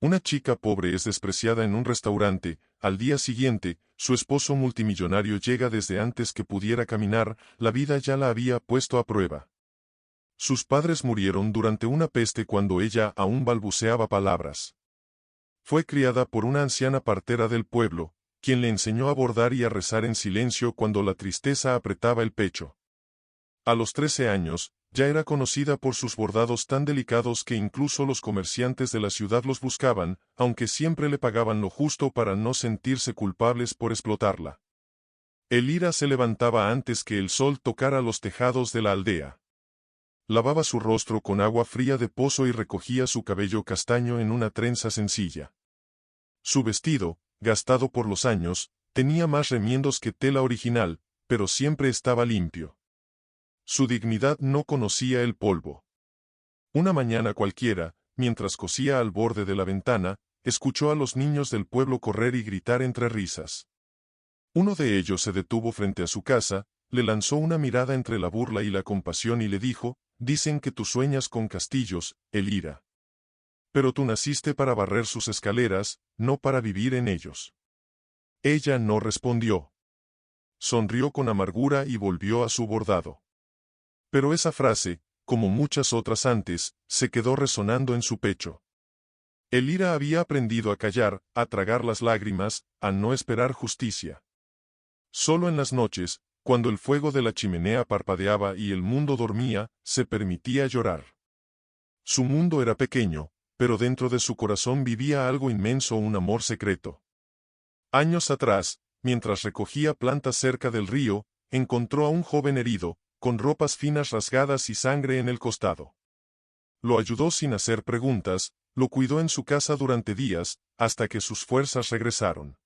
Una chica pobre es despreciada en un restaurante. Al día siguiente, su esposo multimillonario llega desde antes que pudiera caminar. La vida ya la había puesto a prueba. Sus padres murieron durante una peste cuando ella aún balbuceaba palabras. Fue criada por una anciana partera del pueblo, quien le enseñó a bordar y a rezar en silencio cuando la tristeza apretaba el pecho. A los 13 años, ya era conocida por sus bordados tan delicados que incluso los comerciantes de la ciudad los buscaban, aunque siempre le pagaban lo justo para no sentirse culpables por explotarla. Elira se levantaba antes que el sol tocara los tejados de la aldea. Lavaba su rostro con agua fría de pozo y recogía su cabello castaño en una trenza sencilla. Su vestido, gastado por los años, tenía más remiendos que tela original, pero siempre estaba limpio. Su dignidad no conocía el polvo. Una mañana cualquiera, mientras cosía al borde de la ventana, escuchó a los niños del pueblo correr y gritar entre risas. Uno de ellos se detuvo frente a su casa, le lanzó una mirada entre la burla y la compasión y le dijo: «Dicen que tú sueñas con castillos, Elira. Pero tú naciste para barrer sus escaleras, no para vivir en ellos». Ella no respondió. Sonrió con amargura y volvió a su bordado. Pero esa frase, como muchas otras antes, se quedó resonando en su pecho. Elira había aprendido a callar, a tragar las lágrimas, a no esperar justicia. Solo en las noches, cuando el fuego de la chimenea parpadeaba y el mundo dormía, se permitía llorar. Su mundo era pequeño, pero dentro de su corazón vivía algo inmenso, un amor secreto. Años atrás, mientras recogía plantas cerca del río, encontró a un joven herido, con ropas finas rasgadas y sangre en el costado. Lo ayudó sin hacer preguntas, lo cuidó en su casa durante días, hasta que sus fuerzas regresaron.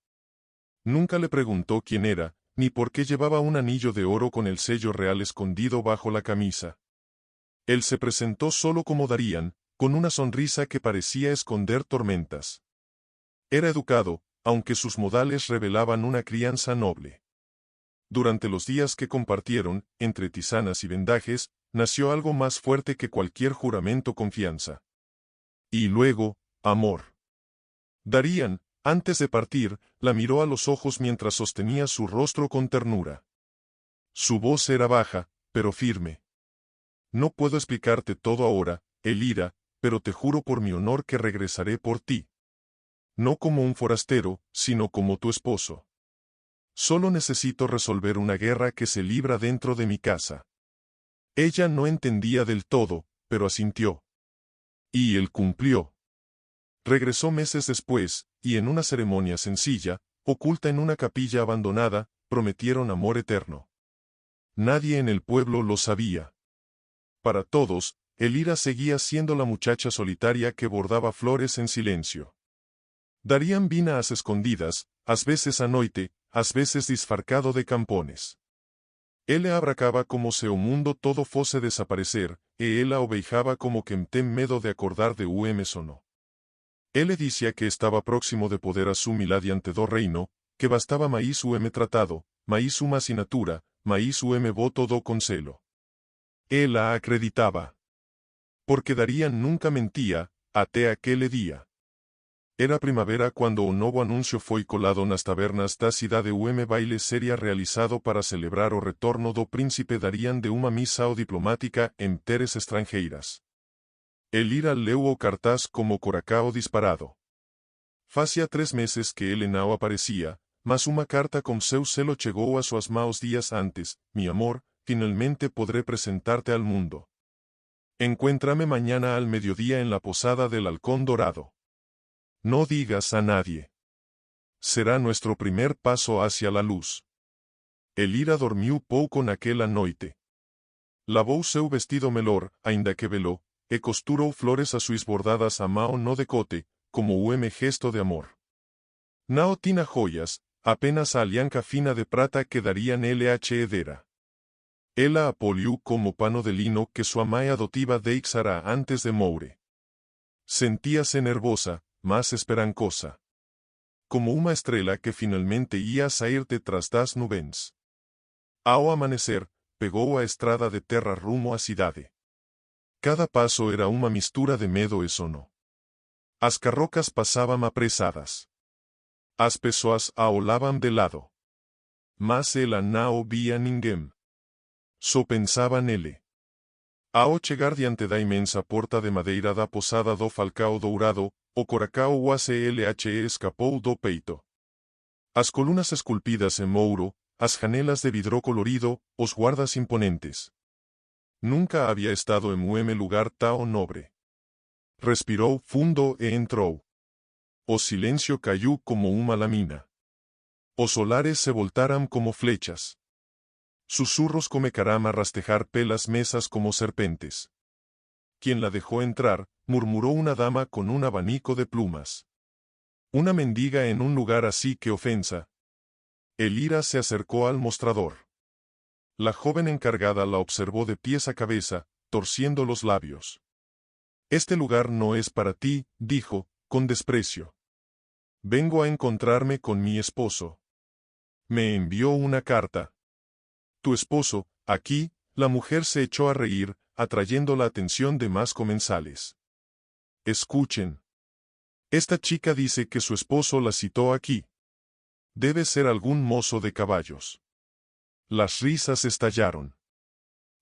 Nunca le preguntó quién era, ni por qué llevaba un anillo de oro con el sello real escondido bajo la camisa. Él se presentó solo como Darían, con una sonrisa que parecía esconder tormentas. Era educado, aunque sus modales revelaban una crianza noble. Durante los días que compartieron, entre tisanas y vendajes, nació algo más fuerte que cualquier juramento: confianza. Y luego, amor. Darían, antes de partir, la miró a los ojos mientras sostenía su rostro con ternura. Su voz era baja, pero firme. «No puedo explicarte todo ahora, Elira, pero te juro por mi honor que regresaré por ti. No como un forastero, sino como tu esposo. Solo necesito resolver una guerra que se libra dentro de mi casa». Ella no entendía del todo, pero asintió. Y él cumplió. Regresó meses después, y en una ceremonia sencilla, oculta en una capilla abandonada, prometieron amor eterno. Nadie en el pueblo lo sabía. Para todos, Elira seguía siendo la muchacha solitaria que bordaba flores en silencio. Darían vina às escondidas, às veces à noite, às veces disfarcado de campones. Ele abracaba como se o mundo todo fosse desaparecer, e ela obeijaba como quem tem medo de acordar de sono. Ele dizia que estaba próximo de poder assumir diante do reino, que bastaba mais tratado, mais uma assinatura, mais voto do conselho. Él la acreditaba. Porque Darían nunca mentía, até aquele día. Era primavera cuando un novo anuncio foi colado nas tabernas da cidade. Baile seria realizado para celebrar o retorno do príncipe Darían de uma missa diplomática en terras estrangeiras. Elira leu o cartaz como coracao disparado. Fazia 3 meses que ele não aparecia, mas uma carta com seu selo chegou a suas mãos dias antes: «Mi amor, finalmente podré presentarte al mundo. Encuéntrame mañana al mediodía en la posada del Halcón Dorado. No digas a nadie. Será nuestro primer paso hacia la luz». Elira dormiu pouco naquela noite. Lavou seu vestido melhor, ainda que veló, e costurou flores azuis bordadas a mão no decote, como gesto de amor. Não tinha joias, apenas a alianca fina de prata que Darían lhe dera. Ela a poliu como pano de lino que sua mãe adotiva deixara antes de moure. Sentíase nervosa, mas esperancosa. Como uma estrela que finalmente ia sair de tras das nuvens. Ao amanecer, pegou a estrada de terra rumo à cidade. Cada passo era uma mistura de medo e sono. As carrocas pasaban apresadas. As pessoas aolaban de lado. Mas ela não via ninguém. Só pensava nele. Ao chegar diante da imensa porta de madeira da posada do Falcao Dourado, o coracao UACLHE escapou do peito. As colunas esculpidas em mouro, as janelas de vidro colorido, os guardas imponentes. Nunca había estado en un lugar tão nobre. Respirou fundo e entrou. O silencio cayó como uma lamina. Os solares se voltaram como flechas. Susurros come carama rastejar pelas mesas como serpentes. Quien la dejó entrar, murmuró una dama con un abanico de plumas. Una mendiga en un lugar así que ofensa. Elira se acercó al mostrador. La joven encargada la observó de pies a cabeza, torciendo los labios. Este lugar no es para ti, dijo, con desprecio. Vengo a encontrarme con mi esposo. Me envió una carta. Tu esposo, aquí, la mujer se echó a reír, atrayendo la atención de más comensales. Escuchen. Esta chica dice que su esposo la citó aquí. Debe ser algún mozo de caballos. Las risas estallaron.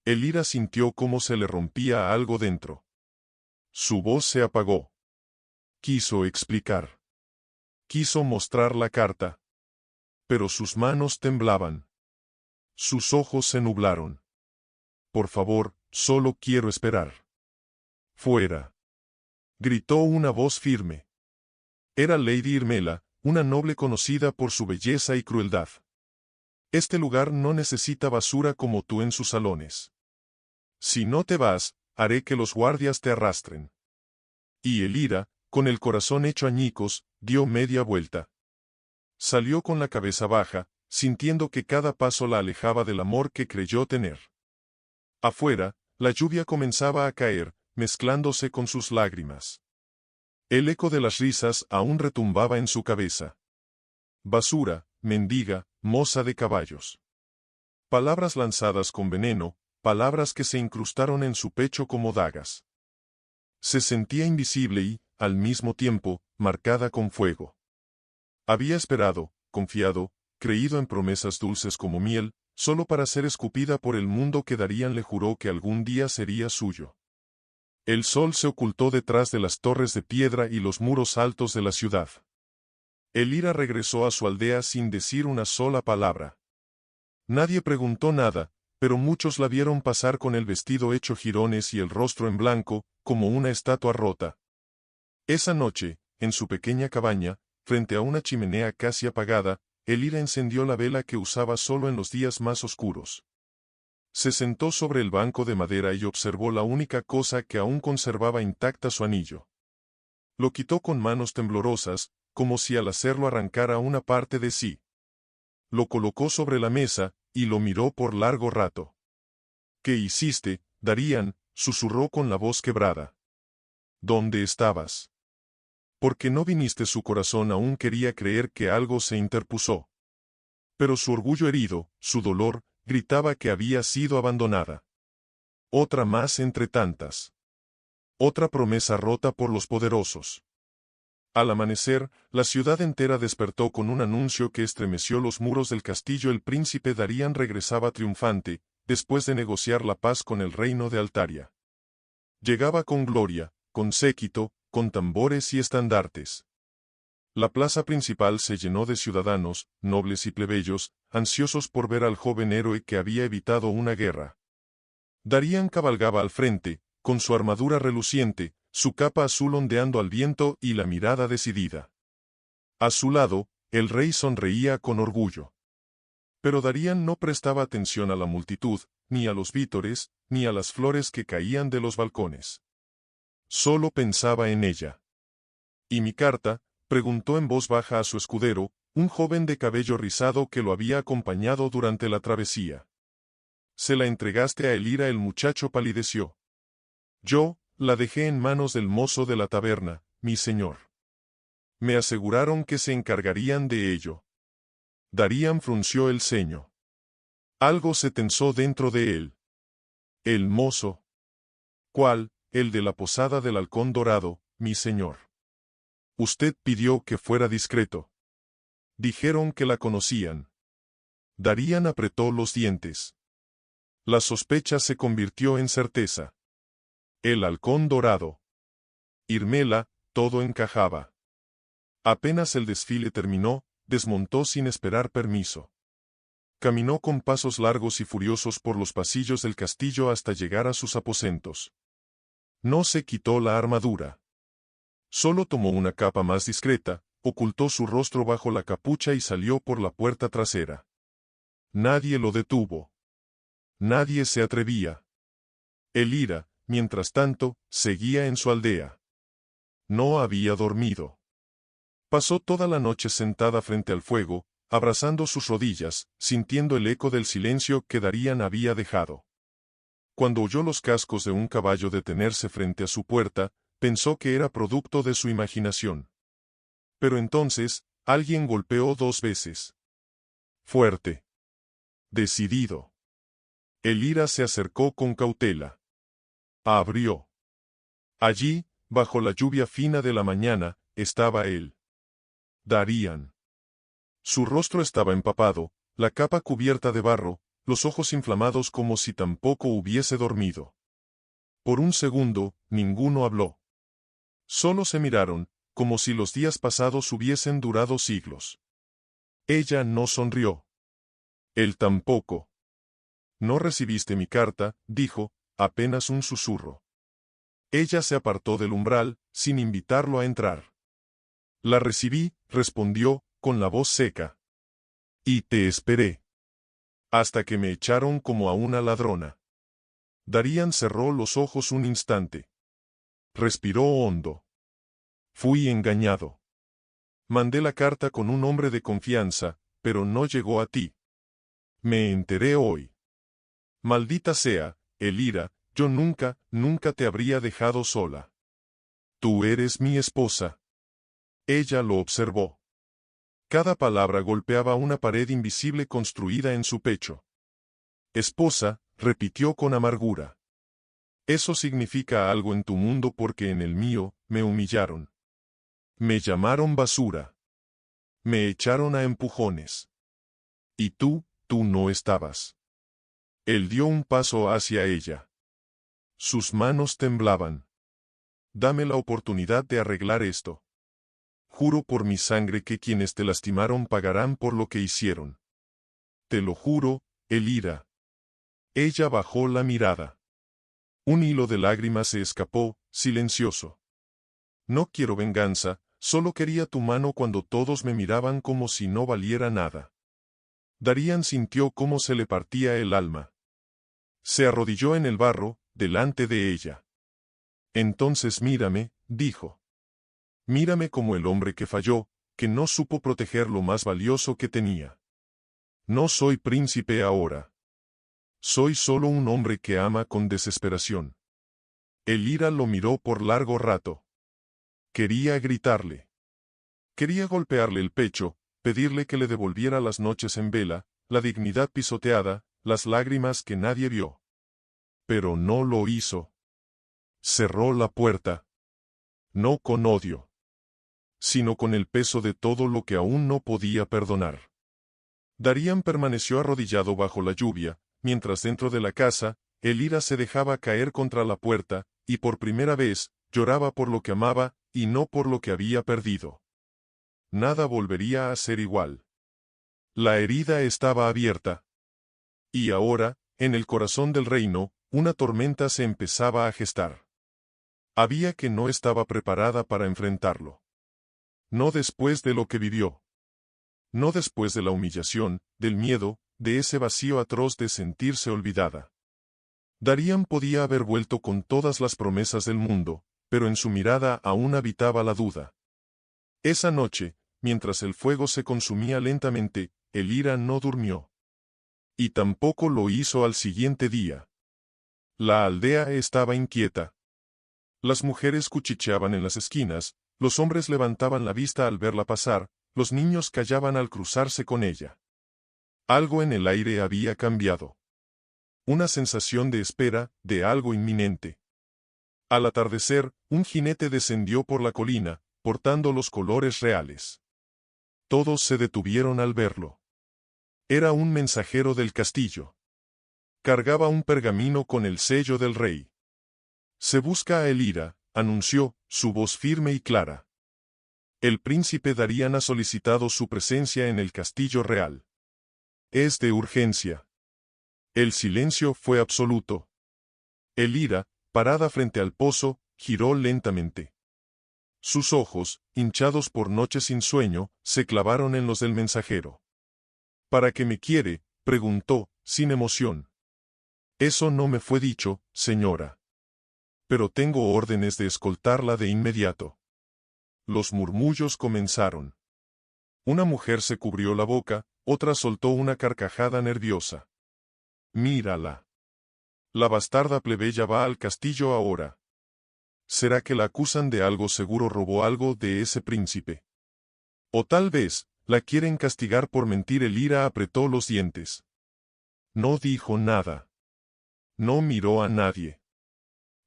Elira sintió cómo se le rompía algo dentro. Su voz se apagó. Quiso explicar. Quiso mostrar la carta. Pero sus manos temblaban. Sus ojos se nublaron. Por favor, solo quiero esperar. Fuera. Gritó una voz firme. Era Lady Irmela, una noble conocida por su belleza y crueldad. Este lugar no necesita basura como tú en sus salones. Si no te vas, haré que los guardias te arrastren. Y Elira, con el corazón hecho añicos, dio media vuelta. Salió con la cabeza baja, sintiendo que cada paso la alejaba del amor que creyó tener. Afuera, la lluvia comenzaba a caer, mezclándose con sus lágrimas. El eco de las risas aún retumbaba en su cabeza. Basura, mendiga, moza de caballos. Palabras lanzadas con veneno, palabras que se incrustaron en su pecho como dagas. Se sentía invisible y, al mismo tiempo, marcada con fuego. Había esperado, confiado, creído en promesas dulces como miel, solo para ser escupida por el mundo que Darían le juró que algún día sería suyo. El sol se ocultó detrás de las torres de piedra y los muros altos de la ciudad. Elira regresó a su aldea sin decir una sola palabra. Nadie preguntó nada, pero muchos la vieron pasar con el vestido hecho jirones y el rostro en blanco, como una estatua rota. Esa noche, en su pequeña cabaña, frente a una chimenea casi apagada, Elira encendió la vela que usaba solo en los días más oscuros. Se sentó sobre el banco de madera y observó la única cosa que aún conservaba intacta su anillo. Lo quitó con manos temblorosas, como si al hacerlo arrancara una parte de sí. Lo colocó sobre la mesa, y lo miró por largo rato. ¿Qué hiciste, Darían?, susurró con la voz quebrada. ¿Dónde estabas? ¿Por qué no viniste? Su corazón aún quería creer que algo se interpuso. Pero su orgullo herido, su dolor, gritaba que había sido abandonada. Otra más entre tantas. Otra promesa rota por los poderosos. Al amanecer, la ciudad entera despertó con un anuncio que estremeció los muros del castillo. El príncipe Darían regresaba triunfante, después de negociar la paz con el reino de Altaria. Llegaba con gloria, con séquito, con tambores y estandartes. La plaza principal se llenó de ciudadanos, nobles y plebeyos, ansiosos por ver al joven héroe que había evitado una guerra. Darían cabalgaba al frente, con su armadura reluciente, su capa azul ondeando al viento y la mirada decidida. A su lado, el rey sonreía con orgullo. Pero Darían no prestaba atención a la multitud, ni a los vítores, ni a las flores que caían de los balcones. Solo pensaba en ella. ¿Y mi carta?, preguntó en voz baja a su escudero, un joven de cabello rizado que lo había acompañado durante la travesía. Se la entregaste a Elira. El muchacho palideció. Yo, la dejé en manos del mozo de la taberna, mi señor. Me aseguraron que se encargarían de ello. Darían frunció el ceño. Algo se tensó dentro de él. El mozo. ¿Cuál? El de la posada del Halcón Dorado, mi señor. Usted pidió que fuera discreto. Dijeron que la conocían. Darían apretó los dientes. La sospecha se convirtió en certeza. El halcón dorado. Irmela, todo encajaba. Apenas el desfile terminó, desmontó sin esperar permiso. Caminó con pasos largos y furiosos por los pasillos del castillo hasta llegar a sus aposentos. No se quitó la armadura. Solo tomó una capa más discreta, ocultó su rostro bajo la capucha y salió por la puerta trasera. Nadie lo detuvo. Nadie se atrevía. Elira, mientras tanto, seguía en su aldea. No había dormido. Pasó toda la noche sentada frente al fuego, abrazando sus rodillas, sintiendo el eco del silencio que Darían había dejado. Cuando oyó los cascos de un caballo detenerse frente a su puerta, pensó que era producto de su imaginación. Pero entonces, alguien golpeó 2 veces. Fuerte. Decidido. Elira se acercó con cautela. Abrió. Allí, bajo la lluvia fina de la mañana, estaba él. Darían. Su rostro estaba empapado, la capa cubierta de barro, los ojos inflamados como si tampoco hubiese dormido. Por un segundo, ninguno habló. Solo se miraron, como si los días pasados hubiesen durado siglos. Ella no sonrió. Él tampoco. No recibiste mi carta, dijo, apenas un susurro. Ella se apartó del umbral, sin invitarlo a entrar. La recibí, respondió, con la voz seca. Y te esperé. Hasta que me echaron como a una ladrona. Darían cerró los ojos un instante. Respiró hondo. Fui engañado. Mandé la carta con un hombre de confianza, pero no llegó a ti. Me enteré hoy. Maldita sea, Elira, yo nunca, nunca te habría dejado sola. Tú eres mi esposa. Ella lo observó. Cada palabra golpeaba una pared invisible construida en su pecho. Esposa, repitió con amargura. Eso significa algo en tu mundo porque en el mío, me humillaron. Me llamaron basura. Me echaron a empujones. Y tú no estabas. Él dio un paso hacia ella. Sus manos temblaban. Dame la oportunidad de arreglar esto. Juro por mi sangre que quienes te lastimaron pagarán por lo que hicieron. Te lo juro, Elira. Ella bajó la mirada. Un hilo de lágrimas se escapó, silencioso. No quiero venganza, solo quería tu mano cuando todos me miraban como si no valiera nada. Darían sintió cómo se le partía el alma. Se arrodilló en el barro, delante de ella. Entonces mírame, dijo. Mírame como el hombre que falló, que no supo proteger lo más valioso que tenía. No soy príncipe ahora. Soy solo un hombre que ama con desesperación. Elira lo miró por largo rato. Quería gritarle. Quería golpearle el pecho, pedirle que le devolviera las noches en vela, la dignidad pisoteada, las lágrimas que nadie vio. Pero no lo hizo. Cerró la puerta. No con odio, sino con el peso de todo lo que aún no podía perdonar. Darían permaneció arrodillado bajo la lluvia, mientras dentro de la casa, Elira se dejaba caer contra la puerta, y por primera vez, lloraba por lo que amaba, y no por lo que había perdido. Nada volvería a ser igual. La herida estaba abierta. Y ahora, en el corazón del reino, una tormenta se empezaba a gestar. Había que no estaba preparada para enfrentarlo. No después de lo que vivió. No después de la humillación, del miedo, de ese vacío atroz de sentirse olvidada. Darían podía haber vuelto con todas las promesas del mundo, pero en su mirada aún habitaba la duda. Esa noche, mientras el fuego se consumía lentamente, Elira no durmió. Y tampoco lo hizo al siguiente día. La aldea estaba inquieta. Las mujeres cuchicheaban en las esquinas, los hombres levantaban la vista al verla pasar, los niños callaban al cruzarse con ella. Algo en el aire había cambiado. Una sensación de espera, de algo inminente. Al atardecer, un jinete descendió por la colina, portando los colores reales. Todos se detuvieron al verlo. Era un mensajero del castillo. Cargaba un pergamino con el sello del rey. Se busca a Elira, anunció, su voz firme y clara. El príncipe Darían ha solicitado su presencia en el castillo real. Es de urgencia. El silencio fue absoluto. Elira, parada frente al pozo, giró lentamente. Sus ojos, hinchados por noches sin sueño, se clavaron en los del mensajero. ¿Para qué me quiere?, preguntó, sin emoción. Eso no me fue dicho, señora. Pero tengo órdenes de escoltarla de inmediato. Los murmullos comenzaron. Una mujer se cubrió la boca, otra soltó una carcajada nerviosa. Mírala. La bastarda plebeya va al castillo ahora. ¿Será que la acusan de algo? Seguro robó algo de ese príncipe. O tal vez, la quieren castigar por mentir. Elira apretó los dientes. No dijo nada. No miró a nadie.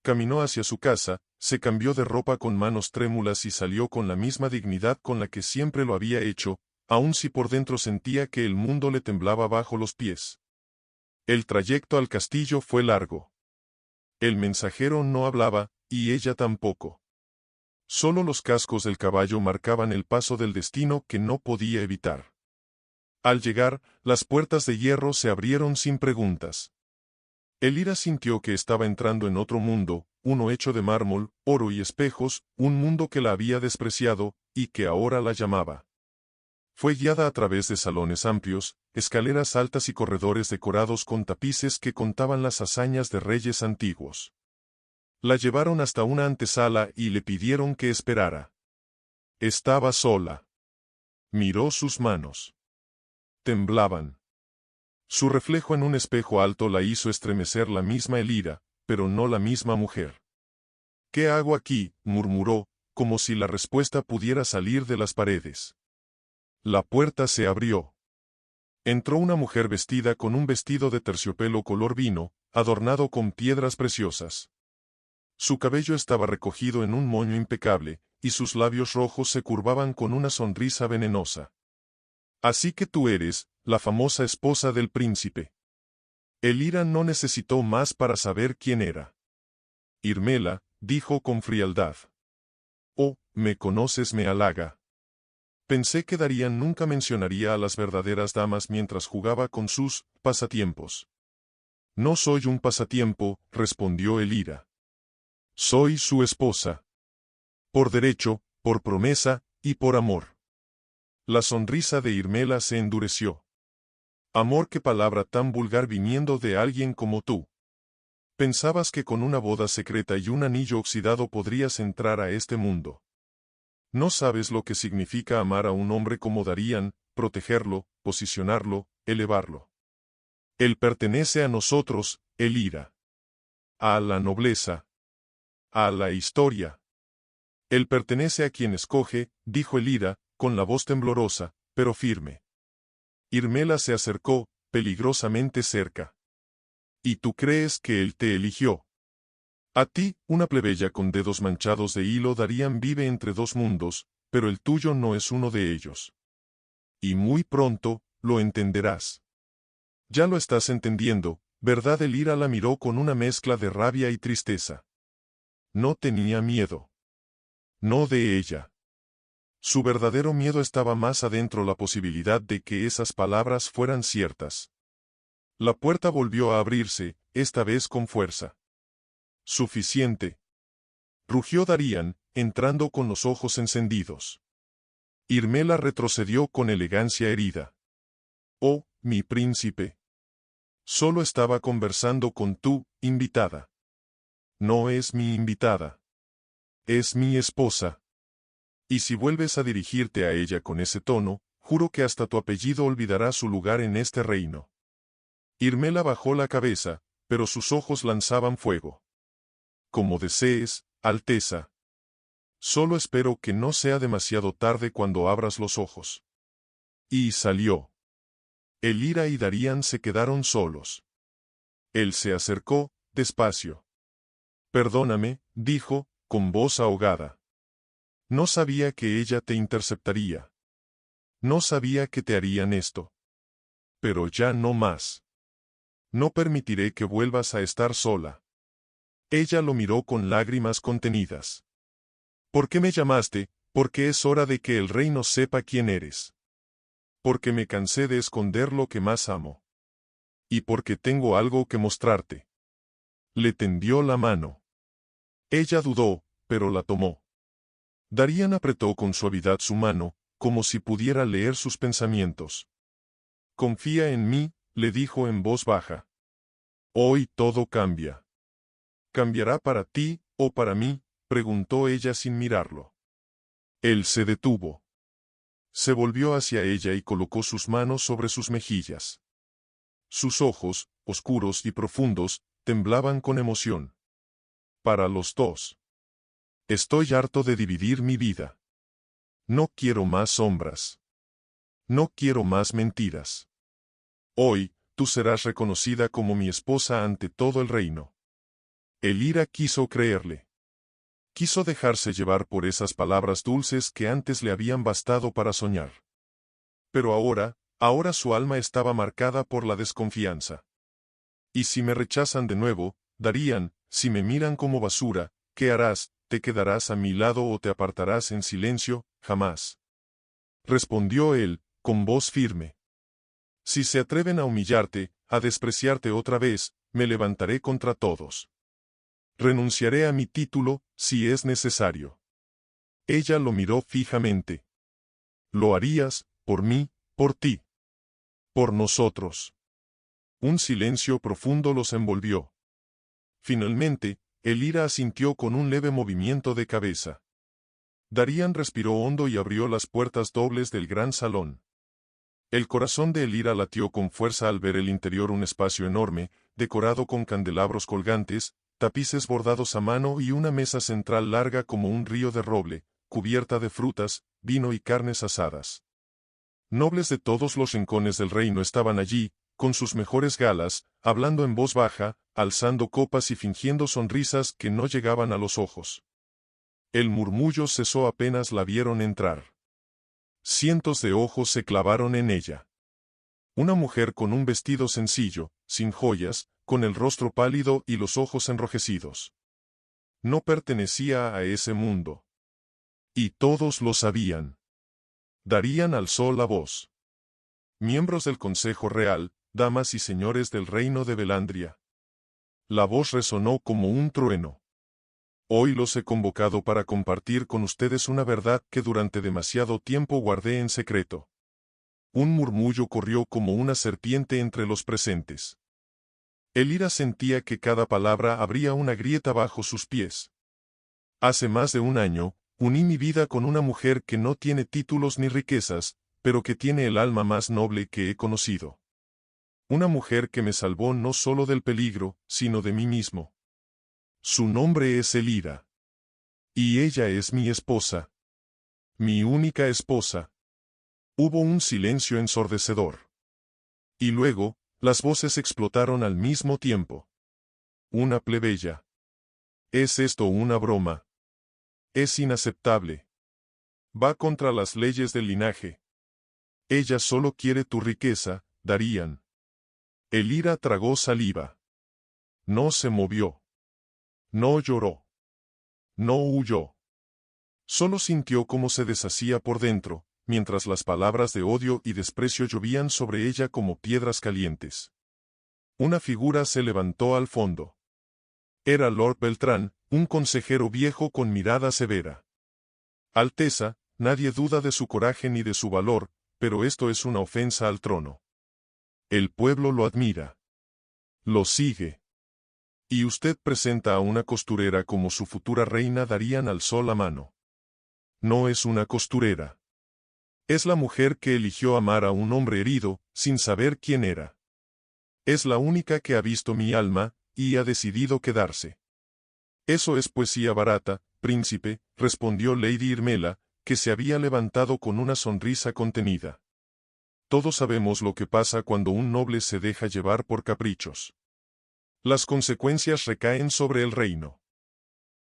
Caminó hacia su casa, se cambió de ropa con manos trémulas y salió con la misma dignidad con la que siempre lo había hecho, aun si por dentro sentía que el mundo le temblaba bajo los pies. El trayecto al castillo fue largo. El mensajero no hablaba, y ella tampoco. Solo los cascos del caballo marcaban el paso del destino que no podía evitar. Al llegar, las puertas de hierro se abrieron sin preguntas. Elira sintió que estaba entrando en otro mundo, uno hecho de mármol, oro y espejos, un mundo que la había despreciado, y que ahora la llamaba. Fue guiada a través de salones amplios, escaleras altas y corredores decorados con tapices que contaban las hazañas de reyes antiguos. La llevaron hasta una antesala y le pidieron que esperara. Estaba sola. Miró sus manos. Temblaban. Su reflejo en un espejo alto la hizo estremecer. La misma Elira, pero no la misma mujer. ¿Qué hago aquí?, murmuró, como si la respuesta pudiera salir de las paredes. La puerta se abrió. Entró una mujer vestida con un vestido de terciopelo color vino, adornado con piedras preciosas. Su cabello estaba recogido en un moño impecable, y sus labios rojos se curvaban con una sonrisa venenosa. Así que tú eres, la famosa esposa del príncipe. Elira no necesitó más para saber quién era. Irmela, dijo con frialdad. Oh, me conoces, me halaga. Pensé que Darían nunca mencionaría a las verdaderas damas mientras jugaba con sus pasatiempos. No soy un pasatiempo, respondió Elira. Soy su esposa. Por derecho, por promesa, y por amor. La sonrisa de Irmela se endureció. Amor, qué palabra tan vulgar viniendo de alguien como tú. Pensabas que con una boda secreta y un anillo oxidado podrías entrar a este mundo. No sabes lo que significa amar a un hombre como Darían, protegerlo, posicionarlo, elevarlo. Él pertenece a nosotros, Elira. A la nobleza. A la historia. Él pertenece a quien escoge, dijo Elira, con la voz temblorosa, pero firme. Irmela se acercó, peligrosamente cerca. ¿Y tú crees que él te eligió? A ti, una plebeya con dedos manchados de hilo. Darían vive entre dos mundos, pero el tuyo no es uno de ellos. Y muy pronto, lo entenderás. Ya lo estás entendiendo, ¿verdad? Elira la miró con una mezcla de rabia y tristeza. No tenía miedo. No de ella. Su verdadero miedo estaba más adentro, la posibilidad de que esas palabras fueran ciertas. La puerta volvió a abrirse, esta vez con fuerza. Suficiente. Rugió Darían, entrando con los ojos encendidos. Irmela retrocedió con elegancia herida. Oh, mi príncipe. Solo estaba conversando con tu invitada. No es mi invitada. Es mi esposa. Y si vuelves a dirigirte a ella con ese tono, juro que hasta tu apellido olvidará su lugar en este reino. Irmela bajó la cabeza, pero sus ojos lanzaban fuego. Como desees, Alteza. Solo espero que no sea demasiado tarde cuando abras los ojos. Y salió. Elira y Darían se quedaron solos. Él se acercó, despacio. Perdóname, dijo, con voz ahogada. No sabía que ella te interceptaría. No sabía que te harían esto. Pero ya no más. No permitiré que vuelvas a estar sola. Ella lo miró con lágrimas contenidas. ¿Por qué me llamaste? Porque es hora de que el reino sepa quién eres. Porque me cansé de esconder lo que más amo. Y porque tengo algo que mostrarte. Le tendió la mano. Ella dudó, pero la tomó. Darían apretó con suavidad su mano, como si pudiera leer sus pensamientos. Confía en mí, le dijo en voz baja. Hoy todo cambia. ¿Cambiará para ti, o para mí?, preguntó ella sin mirarlo. Él se detuvo. Se volvió hacia ella y colocó sus manos sobre sus mejillas. Sus ojos, oscuros y profundos, temblaban con emoción. Para los dos. Estoy harto de dividir mi vida. No quiero más sombras. No quiero más mentiras. Hoy, tú serás reconocida como mi esposa ante todo el reino. Elira quiso creerle. Quiso dejarse llevar por esas palabras dulces que antes le habían bastado para soñar. Pero ahora su alma estaba marcada por la desconfianza. Y si me rechazan de nuevo, Darían, si me miran como basura, ¿qué harás? ¿Te quedarás a mi lado o te apartarás en silencio? Jamás. Respondió él, con voz firme. Si se atreven a humillarte, a despreciarte otra vez, me levantaré contra todos. Renunciaré a mi título, si es necesario. Ella lo miró fijamente. Lo harías, por mí, por ti. Por nosotros. Un silencio profundo los envolvió. Finalmente, Elira asintió con un leve movimiento de cabeza. Darían respiró hondo y abrió las puertas dobles del gran salón. El corazón de Elira latió con fuerza al ver el interior, un espacio enorme, decorado con candelabros colgantes, tapices bordados a mano y una mesa central larga como un río de roble, cubierta de frutas, vino y carnes asadas. Nobles de todos los rincones del reino estaban allí, con sus mejores galas, hablando en voz baja, alzando copas y fingiendo sonrisas que no llegaban a los ojos. El murmullo cesó apenas la vieron entrar. Cientos de ojos se clavaron en ella. Una mujer con un vestido sencillo, sin joyas, con el rostro pálido y los ojos enrojecidos. No pertenecía a ese mundo. Y todos lo sabían. Darían alzó la voz. Miembros del Consejo Real, damas y señores del reino de Belandria. La voz resonó como un trueno. Hoy los he convocado para compartir con ustedes una verdad que durante demasiado tiempo guardé en secreto. Un murmullo corrió como una serpiente entre los presentes. Elira sentía que cada palabra abría una grieta bajo sus pies. Hace más de un año, uní mi vida con una mujer que no tiene títulos ni riquezas, pero que tiene el alma más noble que he conocido. Una mujer que me salvó no solo del peligro, sino de mí mismo. Su nombre es Elira. Y ella es mi esposa. Mi única esposa. Hubo un silencio ensordecedor. Y luego, las voces explotaron al mismo tiempo. Una plebeya. ¿Es esto una broma? Es inaceptable. Va contra las leyes del linaje. Ella solo quiere tu riqueza, Darían. Elira tragó saliva. No se movió. No lloró. No huyó. Solo sintió cómo se deshacía por dentro, mientras las palabras de odio y desprecio llovían sobre ella como piedras calientes. Una figura se levantó al fondo. Era Lord Beltrán, un consejero viejo con mirada severa. Alteza, nadie duda de su coraje ni de su valor, pero esto es una ofensa al trono. El pueblo lo admira. Lo sigue. Y usted presenta a una costurera como su futura reina. Darían alzó la mano. No es una costurera. Es la mujer que eligió amar a un hombre herido, sin saber quién era. Es la única que ha visto mi alma, y ha decidido quedarse. Eso es poesía barata, príncipe, respondió Lady Irmela, que se había levantado con una sonrisa contenida. Todos sabemos lo que pasa cuando un noble se deja llevar por caprichos. Las consecuencias recaen sobre el reino.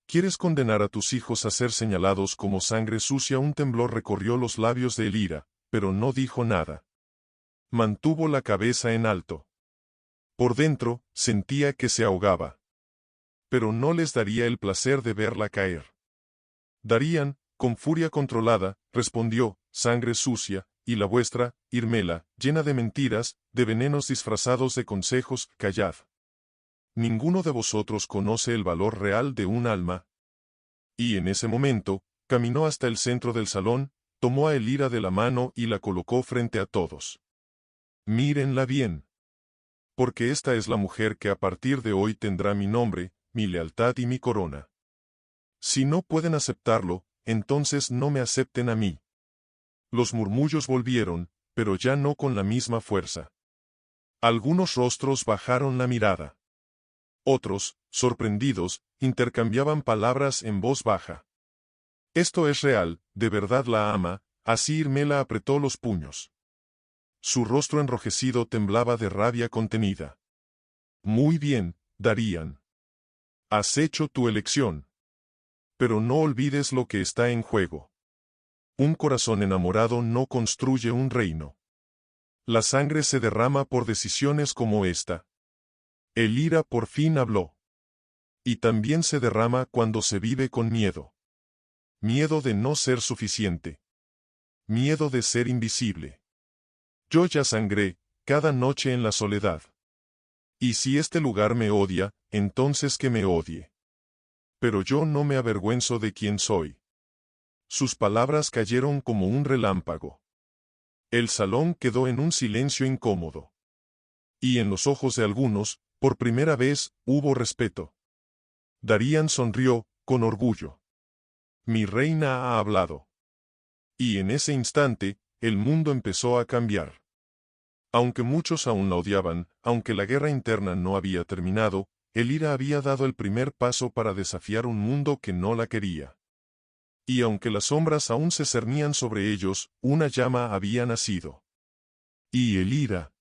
¿Quieres condenar a tus hijos a ser señalados como sangre sucia? Un temblor recorrió los labios de Elira, pero no dijo nada. Mantuvo la cabeza en alto. Por dentro, sentía que se ahogaba. Pero no les daría el placer de verla caer. Darían, con furia controlada, respondió, sangre sucia, y la vuestra, Irmela, llena de mentiras, de venenos disfrazados de consejos, callad. Ninguno de vosotros conoce el valor real de un alma. Y en ese momento, caminó hasta el centro del salón, tomó a Elira de la mano y la colocó frente a todos. Mírenla bien. Porque esta es la mujer que a partir de hoy tendrá mi nombre, mi lealtad y mi corona. Si no pueden aceptarlo, entonces no me acepten a mí. Los murmullos volvieron, pero ya no con la misma fuerza. Algunos rostros bajaron la mirada. Otros, sorprendidos, intercambiaban palabras en voz baja. Esto es real, de verdad la ama, así Irmela apretó los puños. Su rostro enrojecido temblaba de rabia contenida. Muy bien, Darían. Has hecho tu elección. Pero no olvides lo que está en juego. Un corazón enamorado no construye un reino. La sangre se derrama por decisiones como esta. Elira por fin habló. Y también se derrama cuando se vive con miedo. Miedo de no ser suficiente. Miedo de ser invisible. Yo ya sangré, cada noche en la soledad. Y si este lugar me odia, entonces que me odie. Pero yo no me avergüenzo de quién soy. Sus palabras cayeron como un relámpago. El salón quedó en un silencio incómodo. Y en los ojos de algunos, por primera vez, hubo respeto. Darían sonrió, con orgullo. Mi reina ha hablado. Y en ese instante, el mundo empezó a cambiar. Aunque muchos aún la odiaban, aunque la guerra interna no había terminado, Elira había dado el primer paso para desafiar un mundo que no la quería. Y aunque las sombras aún se cernían sobre ellos, una llama había nacido. Y Elira.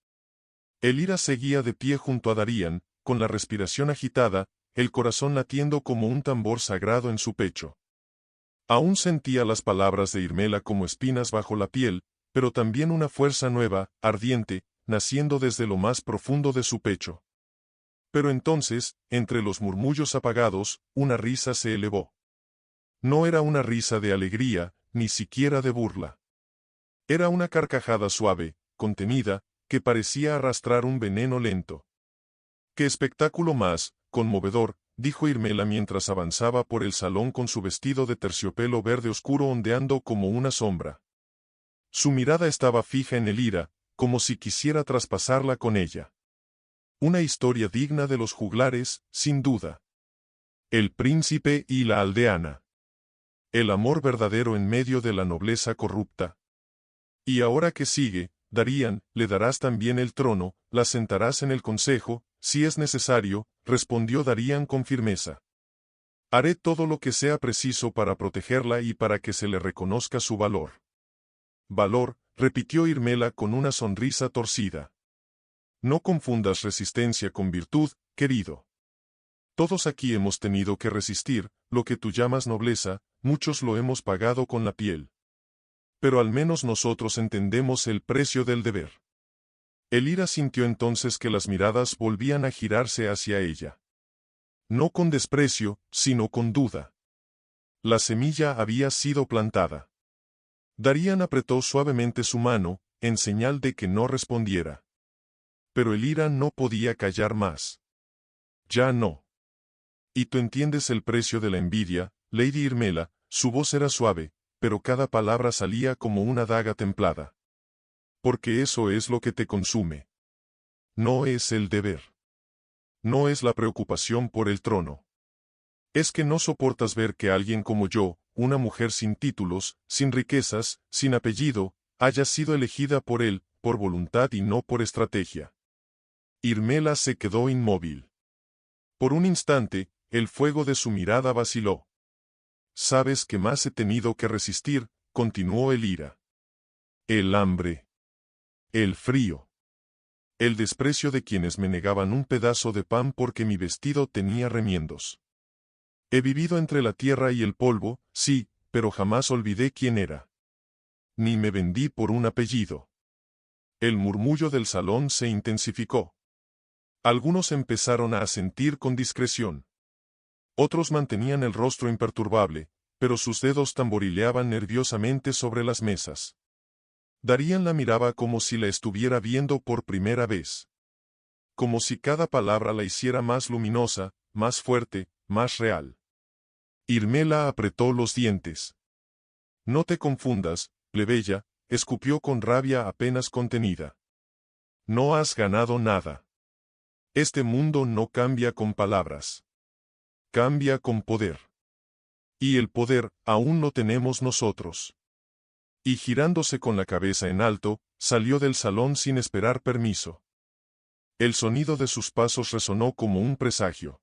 Elira seguía de pie junto a Darían, con la respiración agitada, el corazón latiendo como un tambor sagrado en su pecho. Aún sentía las palabras de Irmela como espinas bajo la piel, pero también una fuerza nueva, ardiente, naciendo desde lo más profundo de su pecho. Pero entonces, entre los murmullos apagados, una risa se elevó. No era una risa de alegría, ni siquiera de burla. Era una carcajada suave, contenida, que parecía arrastrar un veneno lento. ¡Qué espectáculo más conmovedor!, dijo Irmela mientras avanzaba por el salón con su vestido de terciopelo verde oscuro ondeando como una sombra. Su mirada estaba fija en Elira, como si quisiera traspasarla con ella. Una historia digna de los juglares, sin duda. El príncipe y la aldeana. El amor verdadero en medio de la nobleza corrupta. Y ahora que sigue, Darían, le darás también el trono, la sentarás en el consejo, si es necesario, respondió Darían con firmeza. Haré todo lo que sea preciso para protegerla y para que se le reconozca su valor. Valor, repitió Irmela con una sonrisa torcida. No confundas resistencia con virtud, querido. Todos aquí hemos tenido que resistir, lo que tú llamas nobleza, muchos lo hemos pagado con la piel. Pero al menos nosotros entendemos el precio del deber. Elira sintió entonces que las miradas volvían a girarse hacia ella. No con desprecio, sino con duda. La semilla había sido plantada. Darían apretó suavemente su mano, en señal de que no respondiera. Pero Elira no podía callar más. Ya no. Y tú entiendes el precio de la envidia, Lady Irmela, su voz era suave, pero cada palabra salía como una daga templada. Porque eso es lo que te consume. No es el deber. No es la preocupación por el trono. Es que no soportas ver que alguien como yo, una mujer sin títulos, sin riquezas, sin apellido, haya sido elegida por él, por voluntad y no por estrategia. Irmela se quedó inmóvil. Por un instante, el fuego de su mirada vaciló. Sabes que más he tenido que resistir, continuó Elira. El hambre. El frío. El desprecio de quienes me negaban un pedazo de pan porque mi vestido tenía remiendos. He vivido entre la tierra y el polvo, sí, pero jamás olvidé quién era. Ni me vendí por un apellido. El murmullo del salón se intensificó. Algunos empezaron a asentir con discreción. Otros mantenían el rostro imperturbable, pero sus dedos tamborileaban nerviosamente sobre las mesas. Darían la miraba como si la estuviera viendo por primera vez. Como si cada palabra la hiciera más luminosa, más fuerte, más real. Irmela apretó los dientes. No te confundas, plebeya, escupió con rabia apenas contenida. No has ganado nada. Este mundo no cambia con palabras. Cambia con poder. Y el poder aún lo tenemos nosotros. Y girándose con la cabeza en alto, salió del salón sin esperar permiso. El sonido de sus pasos resonó como un presagio.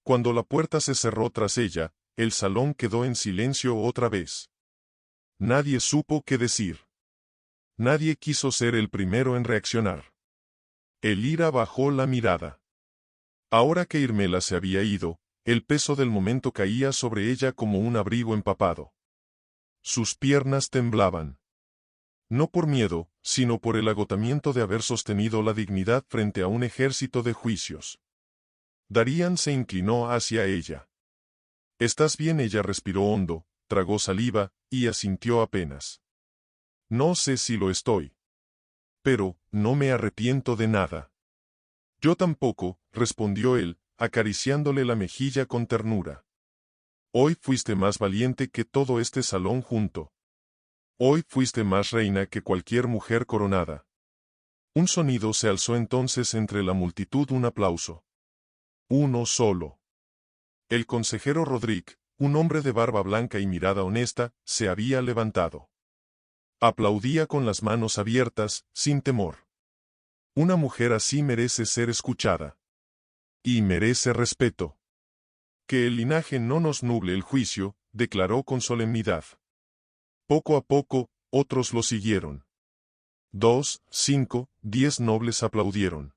Cuando la puerta se cerró tras ella, el salón quedó en silencio otra vez. Nadie supo qué decir. Nadie quiso ser el primero en reaccionar. Elira bajó la mirada. Ahora que Irmela se había ido, el peso del momento caía sobre ella como un abrigo empapado. Sus piernas temblaban. No por miedo, sino por el agotamiento de haber sostenido la dignidad frente a un ejército de juicios. Darían se inclinó hacia ella. ¿Estás bien? Ella respiró hondo, tragó saliva, y asintió apenas. No sé si lo estoy. Pero, no me arrepiento de nada. Yo tampoco, respondió él, acariciándole la mejilla con ternura. Hoy fuiste más valiente que todo este salón junto. Hoy fuiste más reina que cualquier mujer coronada. Un sonido se alzó entonces entre la multitud, un aplauso. Uno solo. El consejero Rodrigue, un hombre de barba blanca y mirada honesta, se había levantado. Aplaudía con las manos abiertas, sin temor. Una mujer así merece ser escuchada. Y merece respeto. Que el linaje no nos nuble el juicio, declaró con solemnidad. Poco a poco, otros lo siguieron. 2, 5, 10 nobles aplaudieron.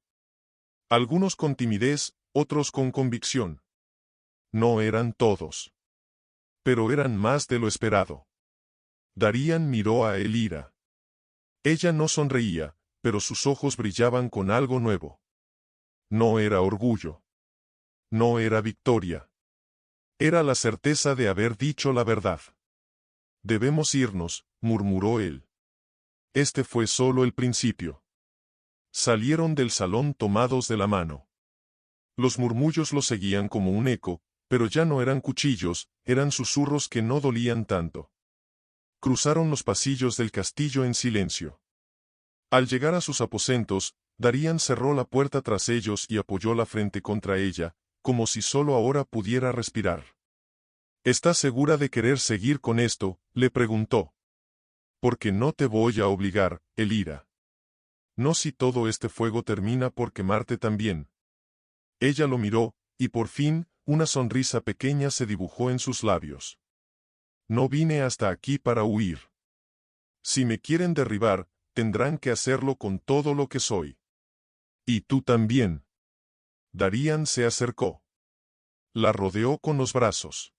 Algunos con timidez, otros con convicción. No eran todos. Pero eran más de lo esperado. Darían miró a Elira. Ella no sonreía, pero sus ojos brillaban con algo nuevo. No era orgullo. No era victoria. Era la certeza de haber dicho la verdad. Debemos irnos, murmuró él. Este fue solo el principio. Salieron del salón tomados de la mano. Los murmullos los seguían como un eco, pero ya no eran cuchillos, eran susurros que no dolían tanto. Cruzaron los pasillos del castillo en silencio. Al llegar a sus aposentos, Darían cerró la puerta tras ellos y apoyó la frente contra ella, como si solo ahora pudiera respirar. ¿Estás segura de querer seguir con esto?, le preguntó. Porque no te voy a obligar, Elira. No si todo este fuego termina por quemarte también. Ella lo miró, y por fin, una sonrisa pequeña se dibujó en sus labios. No vine hasta aquí para huir. Si me quieren derribar, tendrán que hacerlo con todo lo que soy. Y tú también. Darían se acercó. La rodeó con los brazos.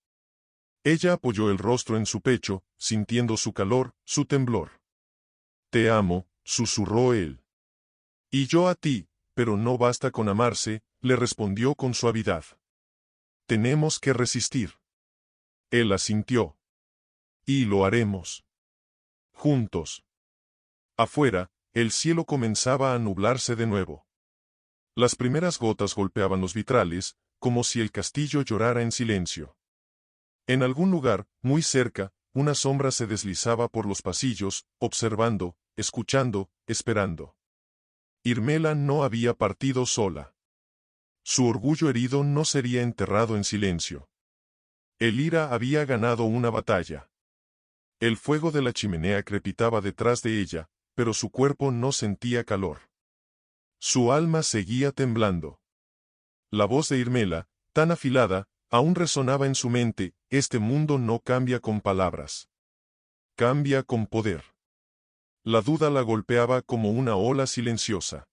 Ella apoyó el rostro en su pecho, sintiendo su calor, su temblor. Te amo, susurró él. Y yo a ti, pero no basta con amarse, le respondió con suavidad. Tenemos que resistir. Él asintió. Y lo haremos. Juntos. Afuera, el cielo comenzaba a nublarse de nuevo. Las primeras gotas golpeaban los vitrales, como si el castillo llorara en silencio. En algún lugar, muy cerca, una sombra se deslizaba por los pasillos, observando, escuchando, esperando. Irmela no había partido sola. Su orgullo herido no sería enterrado en silencio. Elira había ganado una batalla. El fuego de la chimenea crepitaba detrás de ella, pero su cuerpo no sentía calor. Su alma seguía temblando. La voz de Irmela, tan afilada, aún resonaba en su mente: este mundo no cambia con palabras. Cambia con poder. La duda la golpeaba como una ola silenciosa.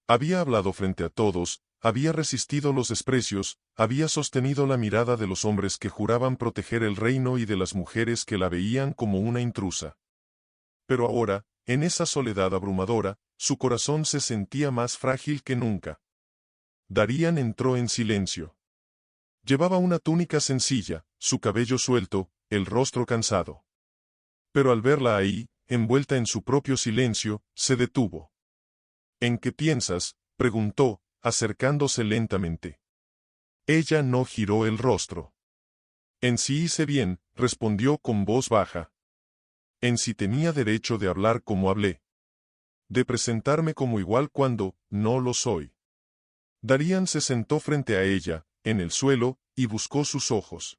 Había hablado frente a todos, había resistido los desprecios, había sostenido la mirada de los hombres que juraban proteger el reino y de las mujeres que la veían como una intrusa. Pero ahora, en esa soledad abrumadora, su corazón se sentía más frágil que nunca. Darían entró en silencio. Llevaba una túnica sencilla, su cabello suelto, el rostro cansado. Pero al verla ahí, envuelta en su propio silencio, se detuvo. ¿En qué piensas?, preguntó, acercándose lentamente. Ella no giró el rostro. En sí hice bien, respondió con voz baja. En sí tenía derecho de hablar como hablé. De presentarme como igual cuando no lo soy. Darían se sentó frente a ella, en el suelo, y buscó sus ojos.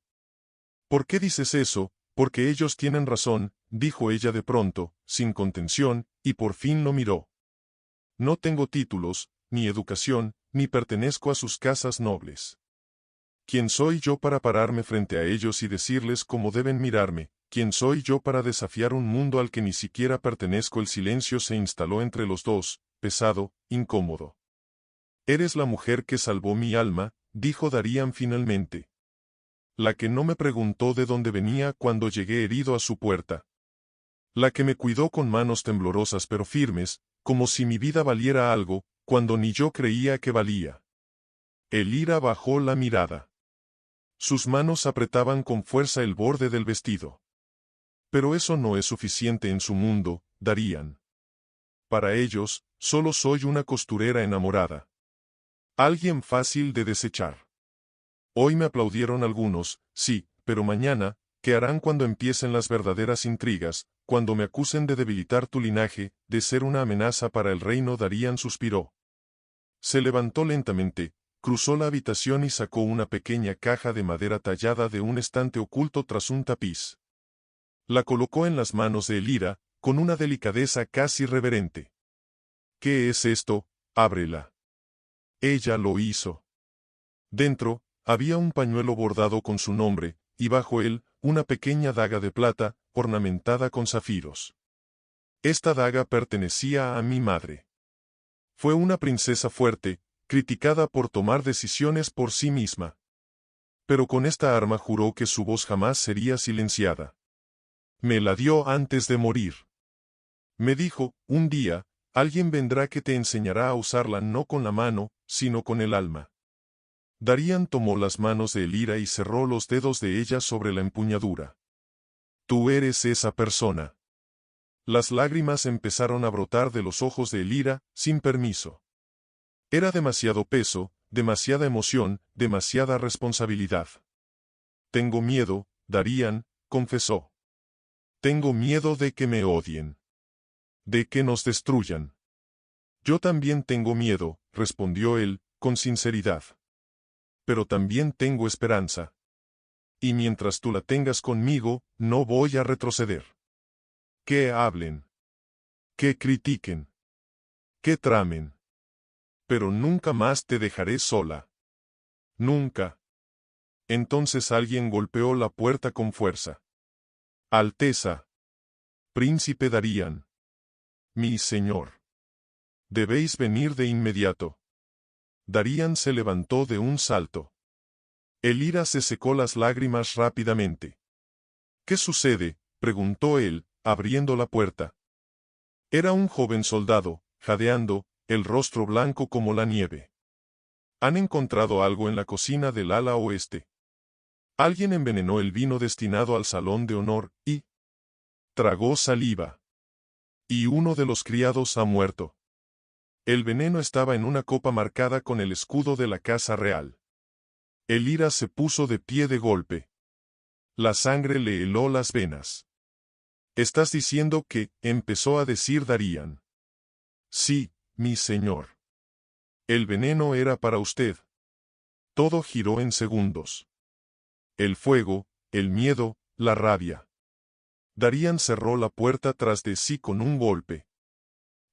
¿Por qué dices eso? Porque ellos tienen razón, dijo ella de pronto, sin contención, y por fin lo miró. No tengo títulos, ni educación, ni pertenezco a sus casas nobles. ¿Quién soy yo para pararme frente a ellos y decirles cómo deben mirarme? ¿Quién soy yo para desafiar un mundo al que ni siquiera pertenezco? El silencio se instaló entre los dos, pesado, incómodo. Eres la mujer que salvó mi alma, dijo Darían finalmente. La que no me preguntó de dónde venía cuando llegué herido a su puerta. La que me cuidó con manos temblorosas pero firmes, como si mi vida valiera algo, cuando ni yo creía que valía. Elira bajó la mirada. Sus manos apretaban con fuerza el borde del vestido. Pero eso no es suficiente en su mundo, Darían. Para ellos, solo soy una costurera enamorada. Alguien fácil de desechar. Hoy me aplaudieron algunos, sí, pero mañana, ¿qué harán cuando empiecen las verdaderas intrigas, cuando me acusen de debilitar tu linaje, de ser una amenaza para el reino? Darían suspiró. Se levantó lentamente, cruzó la habitación y sacó una pequeña caja de madera tallada de un estante oculto tras un tapiz. La colocó en las manos de Elira, con una delicadeza casi reverente. ¿Qué es esto? Ábrela. Ella lo hizo. Dentro, había un pañuelo bordado con su nombre, y bajo él, una pequeña daga de plata, ornamentada con zafiros. Esta daga pertenecía a mi madre. Fue una princesa fuerte, criticada por tomar decisiones por sí misma. Pero con esta arma juró que su voz jamás sería silenciada. Me la dio antes de morir. Me dijo, un día, alguien vendrá que te enseñará a usarla no con la mano, sino con el alma. Darían tomó las manos de Elira y cerró los dedos de ella sobre la empuñadura. Tú eres esa persona. Las lágrimas empezaron a brotar de los ojos de Elira, sin permiso. Era demasiado peso, demasiada emoción, demasiada responsabilidad. Tengo miedo, Darían, confesó. Tengo miedo de que me odien. De que nos destruyan. Yo también tengo miedo, respondió él, con sinceridad. Pero también tengo esperanza. Y mientras tú la tengas conmigo, no voy a retroceder. Que hablen. Que critiquen. Que tramen. Pero nunca más te dejaré sola. Nunca. Entonces alguien golpeó la puerta con fuerza. Alteza. Príncipe Darían. Mi señor. Debéis venir de inmediato. Darían se levantó de un salto. Elira se secó las lágrimas rápidamente. ¿Qué sucede?, preguntó él, abriendo la puerta. Era un joven soldado, jadeando, el rostro blanco como la nieve. Han encontrado algo en la cocina del ala oeste. Alguien envenenó el vino destinado al salón de honor, y tragó saliva. Y uno de los criados ha muerto. El veneno estaba en una copa marcada con el escudo de la casa real. Elira se puso de pie de golpe. La sangre le heló las venas. ¿Estás diciendo que?, empezó a decir Darían. Sí, mi señor. El veneno era para usted. Todo giró en segundos. El fuego, el miedo, la rabia. Darían cerró la puerta tras de sí con un golpe.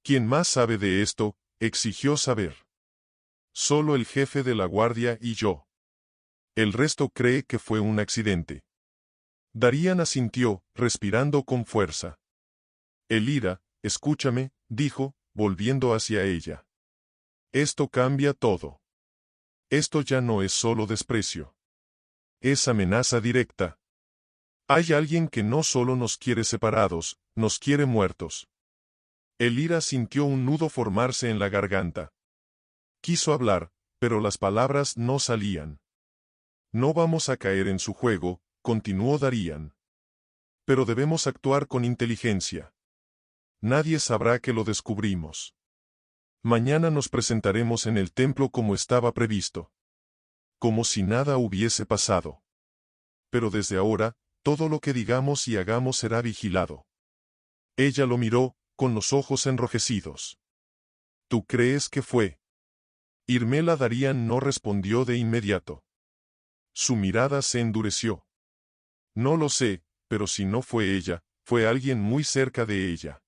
¿Quién más sabe de esto?, exigió saber. Solo el jefe de la guardia y yo. El resto cree que fue un accidente. Darían asintió, respirando con fuerza. Elira, escúchame, dijo, volviendo hacia ella. Esto cambia todo. Esto ya no es solo desprecio. Es amenaza directa. Hay alguien que no solo nos quiere separados, nos quiere muertos. Elira sintió un nudo formarse en la garganta. Quiso hablar, pero las palabras no salían. No vamos a caer en su juego, continuó Darían. Pero debemos actuar con inteligencia. Nadie sabrá que lo descubrimos. Mañana nos presentaremos en el templo como estaba previsto. Como si nada hubiese pasado. Pero desde ahora, todo lo que digamos y hagamos será vigilado. Ella lo miró, con los ojos enrojecidos. ¿Tú crees que fue? Irmela Darían no respondió de inmediato. Su mirada se endureció. No lo sé, pero si no fue ella, fue alguien muy cerca de ella.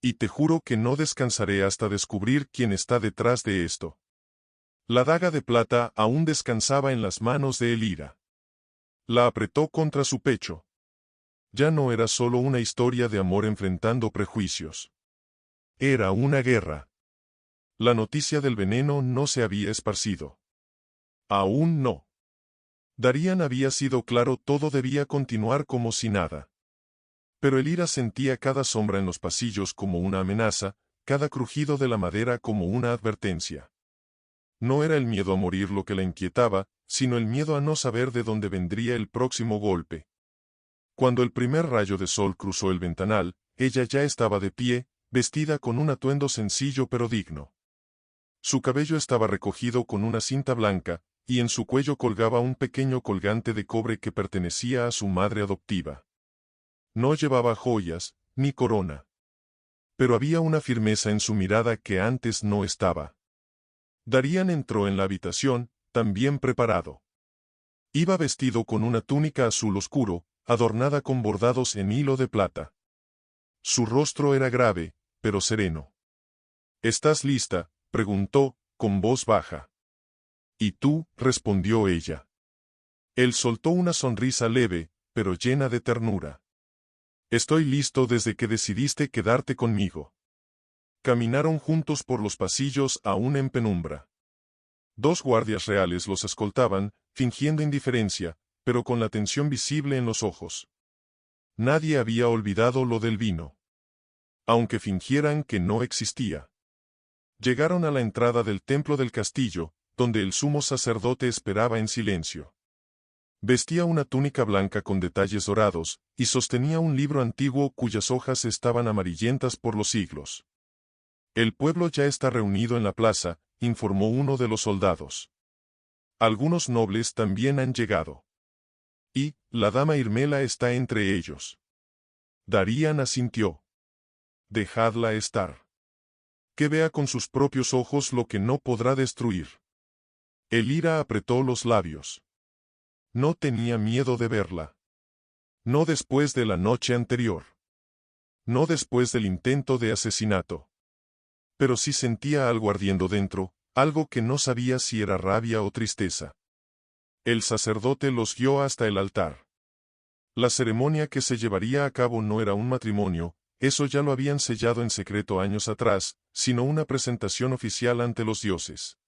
Y te juro que no descansaré hasta descubrir quién está detrás de esto. La daga de plata aún descansaba en las manos de Elira. La apretó contra su pecho. Ya no era solo una historia de amor enfrentando prejuicios. Era una guerra. La noticia del veneno no se había esparcido. Aún no. Darían había sido claro, todo debía continuar como si nada. Pero Elira sentía cada sombra en los pasillos como una amenaza, cada crujido de la madera como una advertencia. No era el miedo a morir lo que la inquietaba, sino el miedo a no saber de dónde vendría el próximo golpe. Cuando el primer rayo de sol cruzó el ventanal, ella ya estaba de pie, vestida con un atuendo sencillo pero digno. Su cabello estaba recogido con una cinta blanca, y en su cuello colgaba un pequeño colgante de cobre que pertenecía a su madre adoptiva. No llevaba joyas, ni corona. Pero había una firmeza en su mirada que antes no estaba. Darían entró en la habitación, también preparado. Iba vestido con una túnica azul oscuro, adornada con bordados en hilo de plata. Su rostro era grave, pero sereno. ¿Estás lista?, preguntó, con voz baja. ¿Y tú?, respondió ella. Él soltó una sonrisa leve, pero llena de ternura. Estoy listo desde que decidiste quedarte conmigo. Caminaron juntos por los pasillos aún en penumbra. 2 guardias reales los escoltaban, fingiendo indiferencia, pero con la tensión visible en los ojos. Nadie había olvidado lo del vino. Aunque fingieran que no existía. Llegaron a la entrada del templo del castillo, donde el sumo sacerdote esperaba en silencio. Vestía una túnica blanca con detalles dorados, y sostenía un libro antiguo cuyas hojas estaban amarillentas por los siglos. El pueblo ya está reunido en la plaza, informó uno de los soldados. Algunos nobles también han llegado. Y, la dama Irmela está entre ellos. Darían asintió. Dejadla estar. Que vea con sus propios ojos lo que no podrá destruir. Elira apretó los labios. No tenía miedo de verla. No después de la noche anterior. No después del intento de asesinato. Pero sí sentía algo ardiendo dentro, algo que no sabía si era rabia o tristeza. El sacerdote los guió hasta el altar. La ceremonia que se llevaría a cabo no era un matrimonio, eso ya lo habían sellado en secreto años atrás, sino una presentación oficial ante los dioses.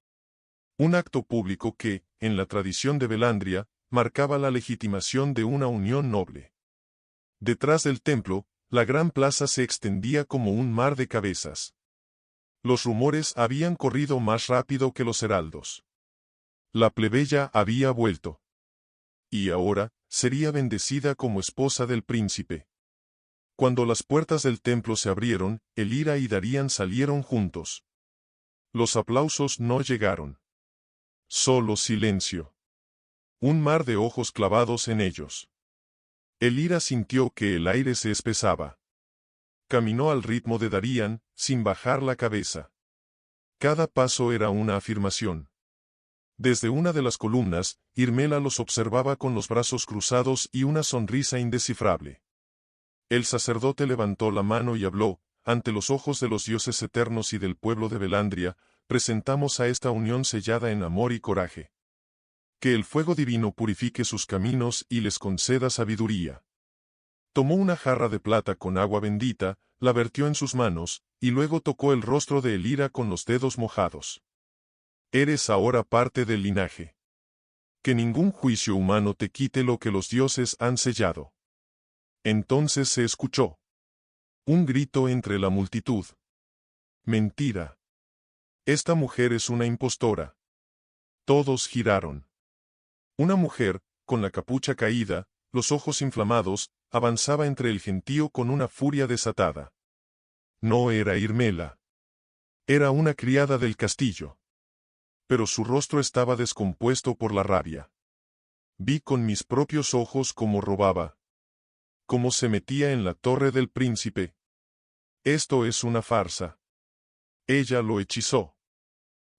Un acto público que, en la tradición de Belandria, marcaba la legitimación de una unión noble. Detrás del templo, la gran plaza se extendía como un mar de cabezas. Los rumores habían corrido más rápido que los heraldos. La plebeya había vuelto. Y ahora, sería bendecida como esposa del príncipe. Cuando las puertas del templo se abrieron, Elira y Darían salieron juntos. Los aplausos no llegaron. Solo silencio. Un mar de ojos clavados en ellos. Elira sintió que el aire se espesaba. Caminó al ritmo de Darían, sin bajar la cabeza. Cada paso era una afirmación. Desde una de las columnas, Irmela los observaba con los brazos cruzados y una sonrisa indescifrable. El sacerdote levantó la mano y habló, ante los ojos de los dioses eternos y del pueblo de Belandria, presentamos a esta unión sellada en amor y coraje. Que el fuego divino purifique sus caminos y les conceda sabiduría. Tomó una jarra de plata con agua bendita, la vertió en sus manos, y luego tocó el rostro de Elira con los dedos mojados. Eres ahora parte del linaje. Que ningún juicio humano te quite lo que los dioses han sellado. Entonces se escuchó un grito entre la multitud. Mentira. Esta mujer es una impostora. Todos giraron. Una mujer, con la capucha caída, los ojos inflamados, avanzaba entre el gentío con una furia desatada. No era Irmela. Era una criada del castillo. Pero su rostro estaba descompuesto por la rabia. Vi con mis propios ojos cómo robaba. Cómo se metía en la torre del príncipe. Esto es una farsa. Ella lo hechizó.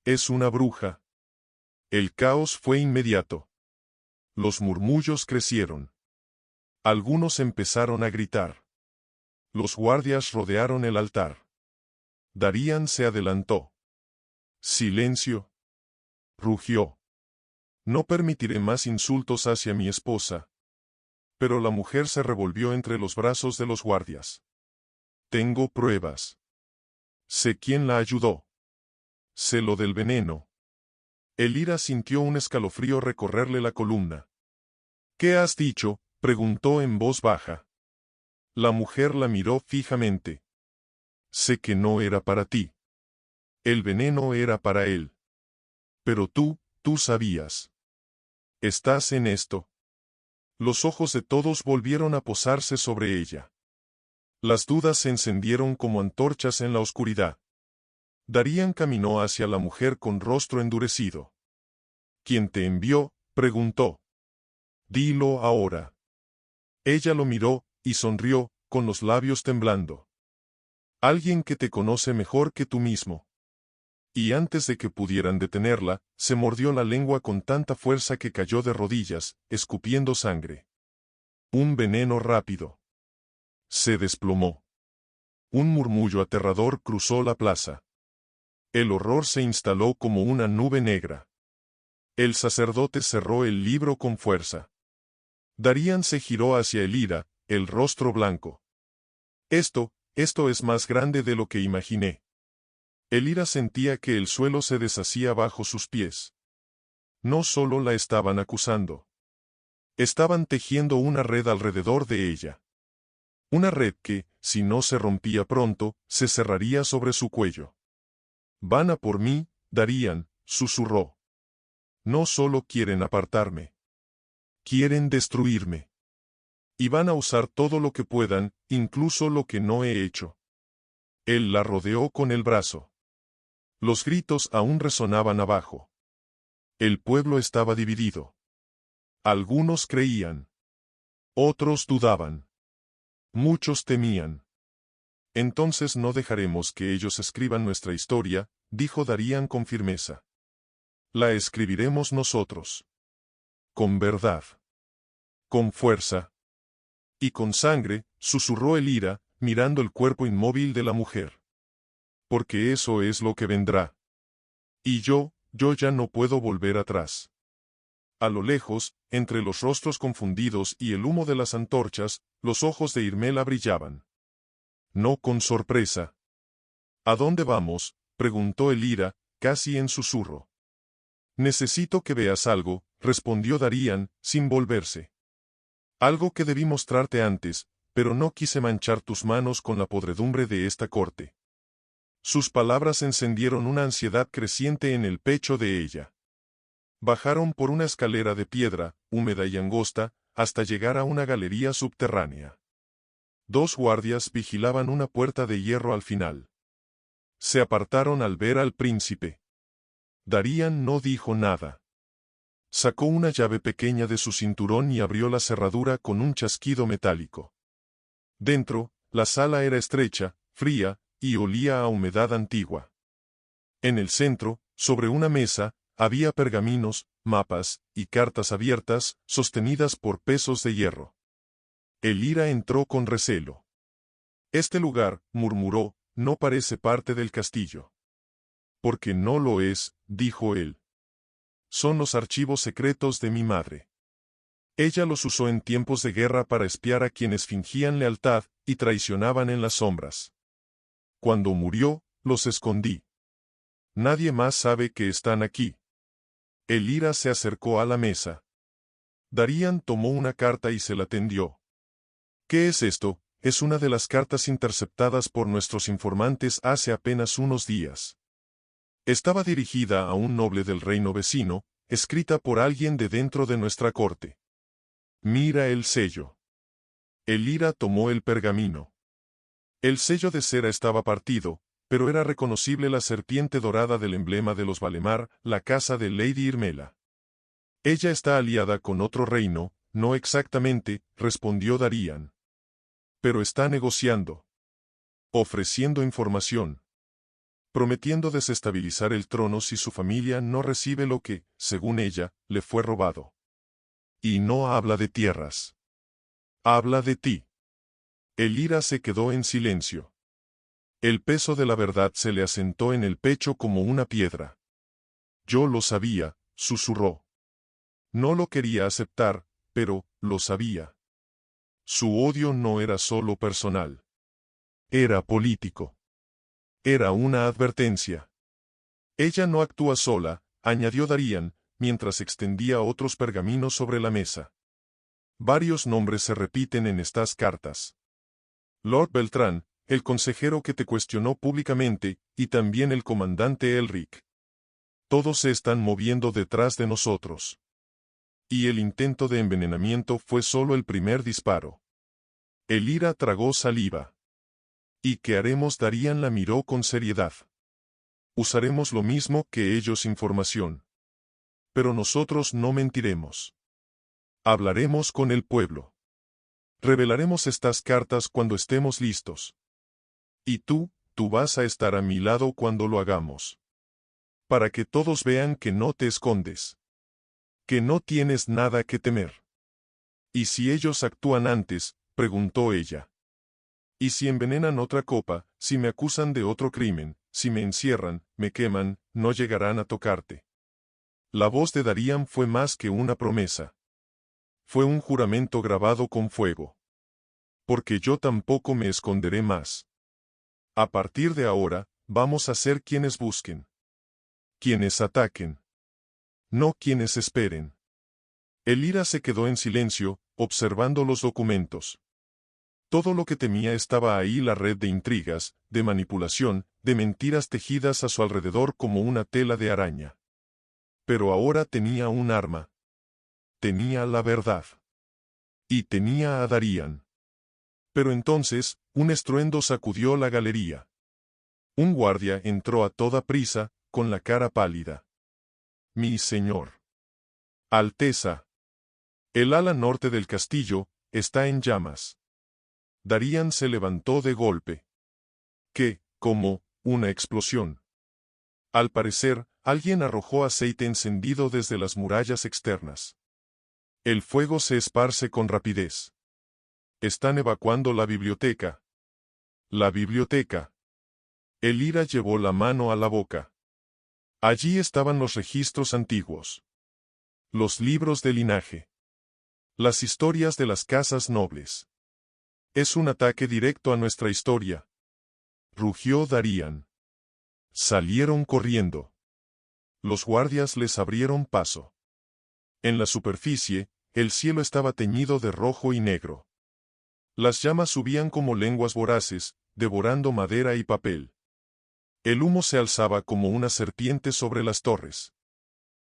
Es una bruja. El caos fue inmediato. Los murmullos crecieron. Algunos empezaron a gritar. Los guardias rodearon el altar. Darían se adelantó. Silencio. Rugió. No permitiré más insultos hacia mi esposa. Pero la mujer se revolvió entre los brazos de los guardias. Tengo pruebas. Sé quién la ayudó. Sé lo del veneno. Elira sintió un escalofrío recorrerle la columna. ¿Qué has dicho?, preguntó en voz baja. La mujer la miró fijamente. Sé que no era para ti. El veneno era para él. Pero tú sabías. ¿Estás en esto? Los ojos de todos volvieron a posarse sobre ella. Las dudas se encendieron como antorchas en la oscuridad. Darían caminó hacia la mujer con rostro endurecido. ¿Quién te envió?, preguntó. Dilo ahora. Ella lo miró, y sonrió, con los labios temblando. Alguien que te conoce mejor que tú mismo. Y antes de que pudieran detenerla, se mordió la lengua con tanta fuerza que cayó de rodillas, escupiendo sangre. Un veneno rápido. Se desplomó. Un murmullo aterrador cruzó la plaza. El horror se instaló como una nube negra. El sacerdote cerró el libro con fuerza. Darían se giró hacia Elira, el rostro blanco. Esto es más grande de lo que imaginé. Elira sentía que el suelo se deshacía bajo sus pies. No solo la estaban acusando. Estaban tejiendo una red alrededor de ella. Una red que, si no se rompía pronto, se cerraría sobre su cuello. Van a por mí, Darían, susurró. No solo quieren apartarme. Quieren destruirme. Y van a usar todo lo que puedan, incluso lo que no he hecho. Él la rodeó con el brazo. Los gritos aún resonaban abajo. El pueblo estaba dividido. Algunos creían. Otros dudaban. Muchos temían. Entonces no dejaremos que ellos escriban nuestra historia, dijo Darían con firmeza. La escribiremos nosotros. Con verdad. Con fuerza. Y con sangre, susurró Elira, mirando el cuerpo inmóvil de la mujer. Porque eso es lo que vendrá. Y yo ya no puedo volver atrás. A lo lejos, entre los rostros confundidos y el humo de las antorchas, los ojos de Irmela brillaban. No con sorpresa. ¿A dónde vamos?, preguntó Elira, casi en susurro. Necesito que veas algo, respondió Darían, sin volverse. Algo que debí mostrarte antes, pero no quise manchar tus manos con la podredumbre de esta corte. Sus palabras encendieron una ansiedad creciente en el pecho de ella. Bajaron por una escalera de piedra, húmeda y angosta, hasta llegar a una galería subterránea. 2 guardias vigilaban una puerta de hierro al final. Se apartaron al ver al príncipe. Darían no dijo nada. Sacó una llave pequeña de su cinturón y abrió la cerradura con un chasquido metálico. Dentro, la sala era estrecha, fría, y olía a humedad antigua. En el centro, sobre una mesa, había pergaminos, mapas, y cartas abiertas, sostenidas por pesos de hierro. Elira entró con recelo. Este lugar, murmuró, no parece parte del castillo. Porque no lo es, dijo él. Son los archivos secretos de mi madre. Ella los usó en tiempos de guerra para espiar a quienes fingían lealtad y traicionaban en las sombras. Cuando murió, los escondí. Nadie más sabe que están aquí. Elira se acercó a la mesa. Darían tomó una carta y se la tendió. ¿Qué es esto? Es una de las cartas interceptadas por nuestros informantes hace apenas unos días. Estaba dirigida a un noble del reino vecino, escrita por alguien de dentro de nuestra corte. Mira el sello. Elira tomó el pergamino. El sello de cera estaba partido, pero era reconocible la serpiente dorada del emblema de los Valemar, la casa de Lady Irmela. Ella está aliada con otro reino, no exactamente, respondió Darían. Pero está negociando. Ofreciendo información. Prometiendo desestabilizar el trono si su familia no recibe lo que, según ella, le fue robado. Y no habla de tierras. Habla de ti. Elira se quedó en silencio. El peso de la verdad se le asentó en el pecho como una piedra. Yo lo sabía, susurró. No lo quería aceptar, pero lo sabía. Su odio no era solo personal. Era político. Era una advertencia. Ella no actúa sola, añadió Darían, mientras extendía otros pergaminos sobre la mesa. Varios nombres se repiten en estas cartas. Lord Beltrán, el consejero que te cuestionó públicamente, y también el comandante Elric. Todos se están moviendo detrás de nosotros. Y el intento de envenenamiento fue solo el primer disparo. Elira tragó saliva. ¿Y qué haremos? Darían la miró con seriedad. Usaremos lo mismo que ellos, información. Pero nosotros no mentiremos. Hablaremos con el pueblo. Revelaremos estas cartas cuando estemos listos. Y tú vas a estar a mi lado cuando lo hagamos. Para que todos vean que no te escondes. Que no tienes nada que temer. ¿Y si ellos actúan antes?, preguntó ella. ¿Y si envenenan otra copa, si me acusan de otro crimen, si me encierran, me queman, no llegarán a tocarte? La voz de Darían fue más que una promesa. Fue un juramento grabado con fuego. Porque yo tampoco me esconderé más. A partir de ahora, vamos a ser quienes busquen. Quienes ataquen. No quienes esperen. Elira se quedó en silencio, observando los documentos. Todo lo que temía estaba ahí: la red de intrigas, de manipulación, de mentiras tejidas a su alrededor como una tela de araña. Pero ahora tenía un arma. Tenía la verdad. Y tenía a Darían. Pero entonces, un estruendo sacudió la galería. Un guardia entró a toda prisa, con la cara pálida. Mi señor. Alteza. El ala norte del castillo está en llamas. Darían se levantó de golpe. ¿Qué? Como una explosión. Al parecer, alguien arrojó aceite encendido desde las murallas externas. El fuego se esparce con rapidez. Están evacuando la biblioteca. La biblioteca. Elira llevó la mano a la boca. Allí estaban los registros antiguos. Los libros de linaje. Las historias de las casas nobles. Es un ataque directo a nuestra historia. Rugió Darían. Salieron corriendo. Los guardias les abrieron paso. En la superficie, el cielo estaba teñido de rojo y negro. Las llamas subían como lenguas voraces, devorando madera y papel. El humo se alzaba como una serpiente sobre las torres.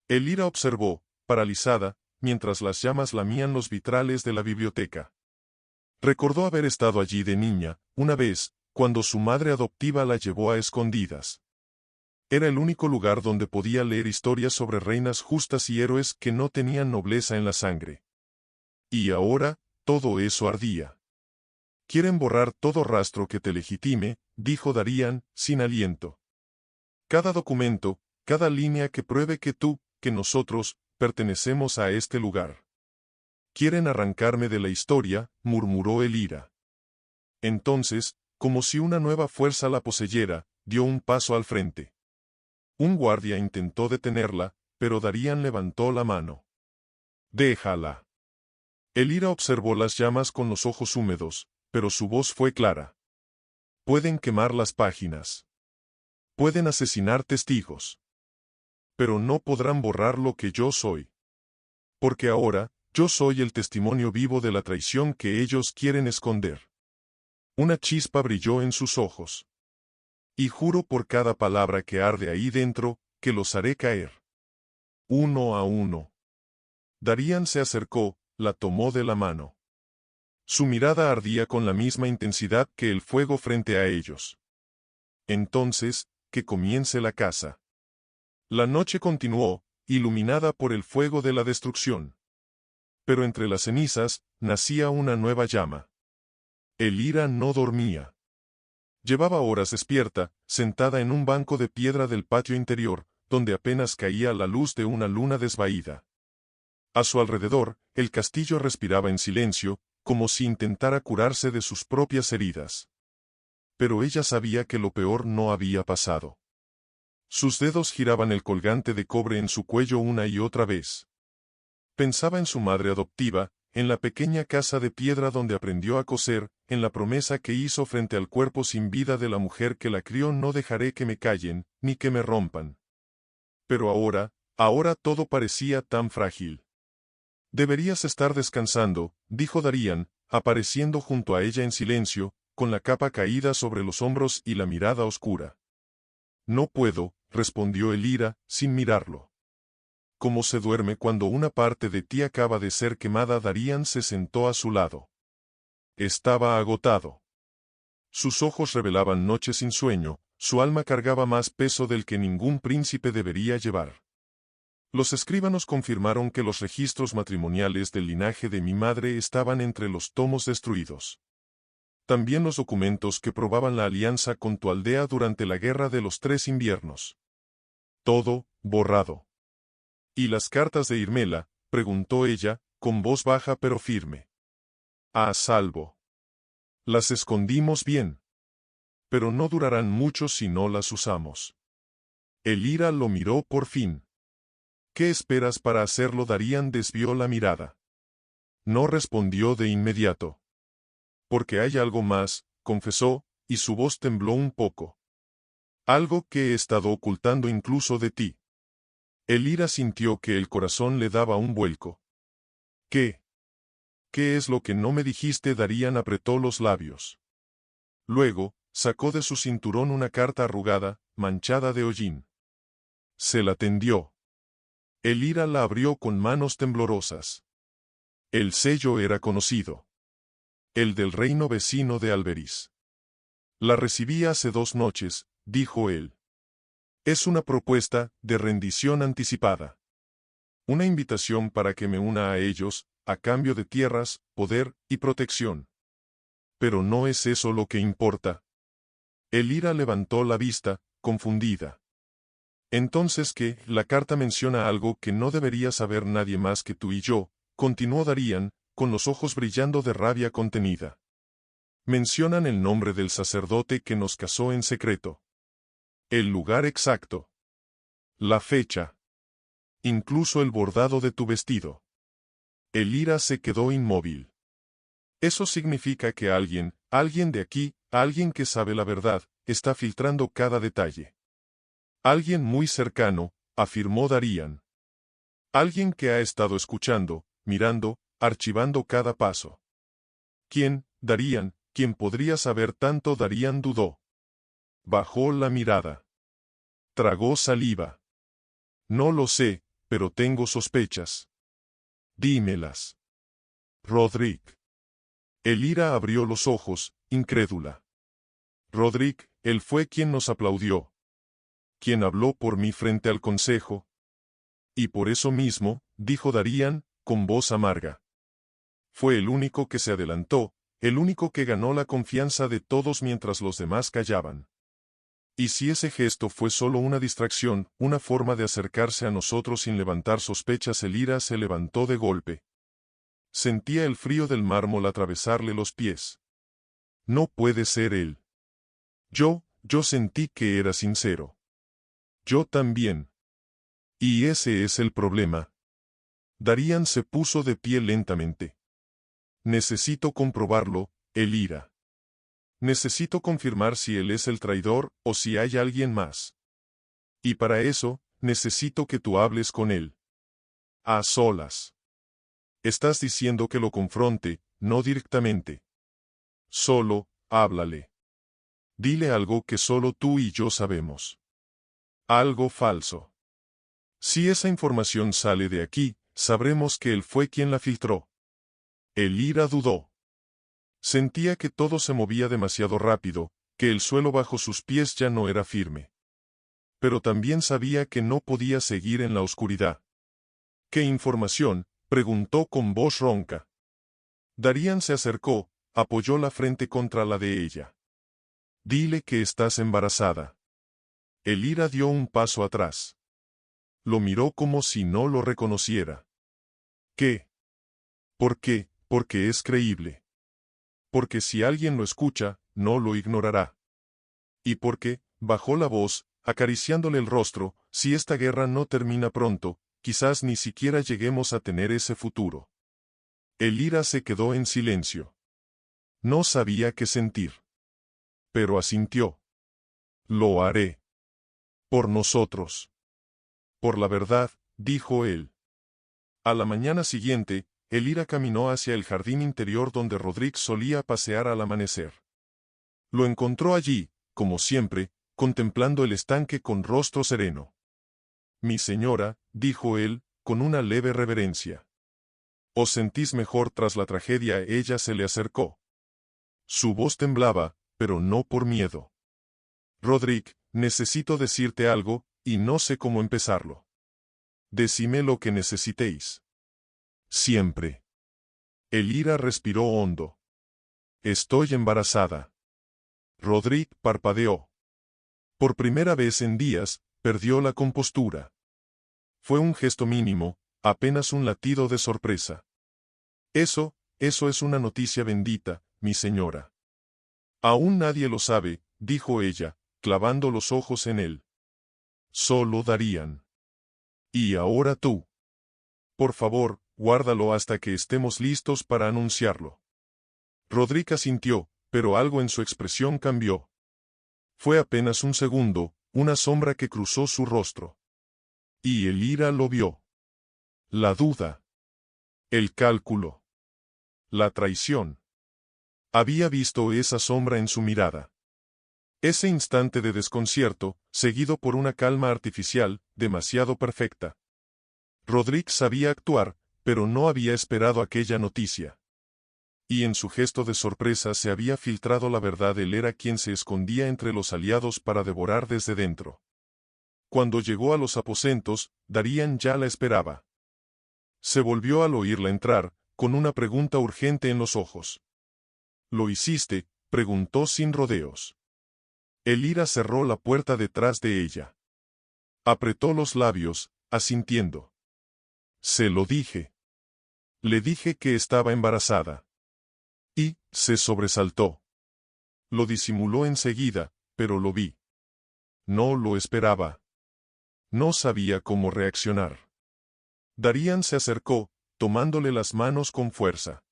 Elira observó, paralizada, mientras las llamas lamían los vitrales de la biblioteca. Recordó haber estado allí de niña, una vez, cuando su madre adoptiva la llevó a escondidas. Era el único lugar donde podía leer historias sobre reinas justas y héroes que no tenían nobleza en la sangre. Y ahora, todo eso ardía. Quieren borrar todo rastro que te legitime, dijo Darían, sin aliento. Cada documento, cada línea que pruebe que tú, que nosotros, pertenecemos a este lugar. Quieren arrancarme de la historia, murmuró Elira. Entonces, como si una nueva fuerza la poseyera, dio un paso al frente. Un guardia intentó detenerla, pero Darían levantó la mano. Déjala. Elira observó las llamas con los ojos húmedos, pero su voz fue clara. Pueden quemar las páginas. Pueden asesinar testigos. Pero no podrán borrar lo que yo soy. Porque ahora, yo soy el testimonio vivo de la traición que ellos quieren esconder. Una chispa brilló en sus ojos. Y juro por cada palabra que arde ahí dentro, que los haré caer. Uno a uno. Darían se acercó, la tomó de la mano. Su mirada ardía con la misma intensidad que el fuego frente a ellos. Entonces, que comience la caza. La noche continuó, iluminada por el fuego de la destrucción. Pero entre las cenizas, nacía una nueva llama. Elira no dormía. Llevaba horas despierta, sentada en un banco de piedra del patio interior, donde apenas caía la luz de una luna desvaída. A su alrededor, el castillo respiraba en silencio, como si intentara curarse de sus propias heridas. Pero ella sabía que lo peor no había pasado. Sus dedos giraban el colgante de cobre en su cuello una y otra vez. Pensaba en su madre adoptiva, en la pequeña casa de piedra donde aprendió a coser, en la promesa que hizo frente al cuerpo sin vida de la mujer que la crió. No dejaré que me callen, ni que me rompan. Pero ahora todo parecía tan frágil. Deberías estar descansando, dijo Darían, apareciendo junto a ella en silencio, con la capa caída sobre los hombros y la mirada oscura. No puedo, respondió Elira, sin mirarlo. ¿Cómo se duerme cuando una parte de ti acaba de ser quemada? Darían se sentó a su lado. Estaba agotado. Sus ojos revelaban noches sin sueño, su alma cargaba más peso del que ningún príncipe debería llevar. Los escribanos confirmaron que los registros matrimoniales del linaje de mi madre estaban entre los tomos destruidos. También los documentos que probaban la alianza con tu aldea durante la Guerra de los 3 Inviernos. Todo, borrado. ¿Y las cartas de Irmela?, preguntó ella, con voz baja pero firme. A salvo. Las escondimos bien. Pero no durarán mucho si no las usamos. Elira lo miró por fin. ¿Qué esperas para hacerlo? Darían desvió la mirada. No respondió de inmediato. Porque hay algo más, confesó, y su voz tembló un poco. Algo que he estado ocultando incluso de ti. Elira sintió que el corazón le daba un vuelco. ¿Qué? ¿Qué es lo que no me dijiste? Darían apretó los labios. Luego, sacó de su cinturón una carta arrugada, manchada de hollín. Se la tendió. Elira la abrió con manos temblorosas. El sello era conocido. El del reino vecino de Alberis. La recibí hace 2 noches, dijo él. Es una propuesta de rendición anticipada. Una invitación para que me una a ellos, a cambio de tierras, poder y protección. Pero no es eso lo que importa. Elira levantó la vista, confundida. Entonces ¿qué? La carta menciona algo que no debería saber nadie más que tú y yo, continuó Darían, con los ojos brillando de rabia contenida. Mencionan el nombre del sacerdote que nos casó en secreto. El lugar exacto. La fecha. Incluso el bordado de tu vestido. Elira se quedó inmóvil. Eso significa que alguien de aquí, alguien que sabe la verdad, está filtrando cada detalle. Alguien muy cercano, afirmó Darían. Alguien que ha estado escuchando, mirando, archivando cada paso. ¿Quién, Darían? ¿Quién podría saber tanto? Darían dudó. Bajó la mirada. Tragó saliva. No lo sé, pero tengo sospechas. Dímelas. Rodrik. Elira abrió los ojos, incrédula. Rodrik, él fue quien nos aplaudió. Quien habló por mí frente al consejo. Y por eso mismo, dijo Darían, con voz amarga. Fue el único que se adelantó, el único que ganó la confianza de todos mientras los demás callaban. Y si ese gesto fue solo una distracción, una forma de acercarse a nosotros sin levantar sospechas, Elira se levantó de golpe. Sentía el frío del mármol atravesarle los pies. No puede ser él. Yo sentí que era sincero. Yo también. Y ese es el problema. Darían se puso de pie lentamente. Necesito comprobarlo, Elira. Necesito confirmar si él es el traidor o si hay alguien más. Y para eso, necesito que tú hables con él. A solas. Estás diciendo que lo confronte, no directamente. Solo, háblale. Dile algo que solo tú y yo sabemos. Algo falso. Si esa información sale de aquí, sabremos que él fue quien la filtró. Elira dudó. Sentía que todo se movía demasiado rápido, que el suelo bajo sus pies ya no era firme. Pero también sabía que no podía seguir en la oscuridad. ¿Qué información?, preguntó con voz ronca. Darían se acercó, apoyó la frente contra la de ella. Dile que estás embarazada. Elira dio un paso atrás. Lo miró como si no lo reconociera. ¿Qué? ¿Por qué? Porque es creíble. Porque si alguien lo escucha, no lo ignorará. Y porque, bajó la voz, acariciándole el rostro, si esta guerra no termina pronto, quizás ni siquiera lleguemos a tener ese futuro. Elira se quedó en silencio. No sabía qué sentir. Pero asintió. Lo haré. Por nosotros. Por la verdad, dijo él. A la mañana siguiente, Elira caminó hacia el jardín interior donde Rodrik solía pasear al amanecer. Lo encontró allí, como siempre, contemplando el estanque con rostro sereno. Mi señora, dijo él, con una leve reverencia. ¿Os sentís mejor tras la tragedia? Ella se le acercó. Su voz temblaba, pero no por miedo. Rodrik, necesito decirte algo, y no sé cómo empezarlo. Decime lo que necesitéis. Siempre. Elira respiró hondo. Estoy embarazada. Rodrik parpadeó. Por primera vez en días, perdió la compostura. Fue un gesto mínimo, apenas un latido de sorpresa. Eso es una noticia bendita, mi señora. Aún nadie lo sabe, dijo ella, clavando los ojos en él. Solo Darían. Y ahora tú. Por favor, guárdalo hasta que estemos listos para anunciarlo. Rodrik asintió, pero algo en su expresión cambió. Fue apenas un segundo, una sombra que cruzó su rostro. Y Elira lo vio. La duda. El cálculo. La traición. Había visto esa sombra en su mirada. Ese instante de desconcierto, seguido por una calma artificial, demasiado perfecta. Rodrik sabía actuar, pero no había esperado aquella noticia. Y en su gesto de sorpresa se había filtrado la verdad. Él era quien se escondía entre los aliados para devorar desde dentro. Cuando llegó a los aposentos, Darían ya la esperaba. Se volvió al oírla entrar, con una pregunta urgente en los ojos. ¿Lo hiciste?, preguntó sin rodeos. Elira cerró la puerta detrás de ella. Apretó los labios, asintiendo. Se lo dije. Le dije que estaba embarazada. Y, se sobresaltó. Lo disimuló enseguida, pero lo vi. No lo esperaba. No sabía cómo reaccionar. Darían se acercó, tomándole las manos con fuerza.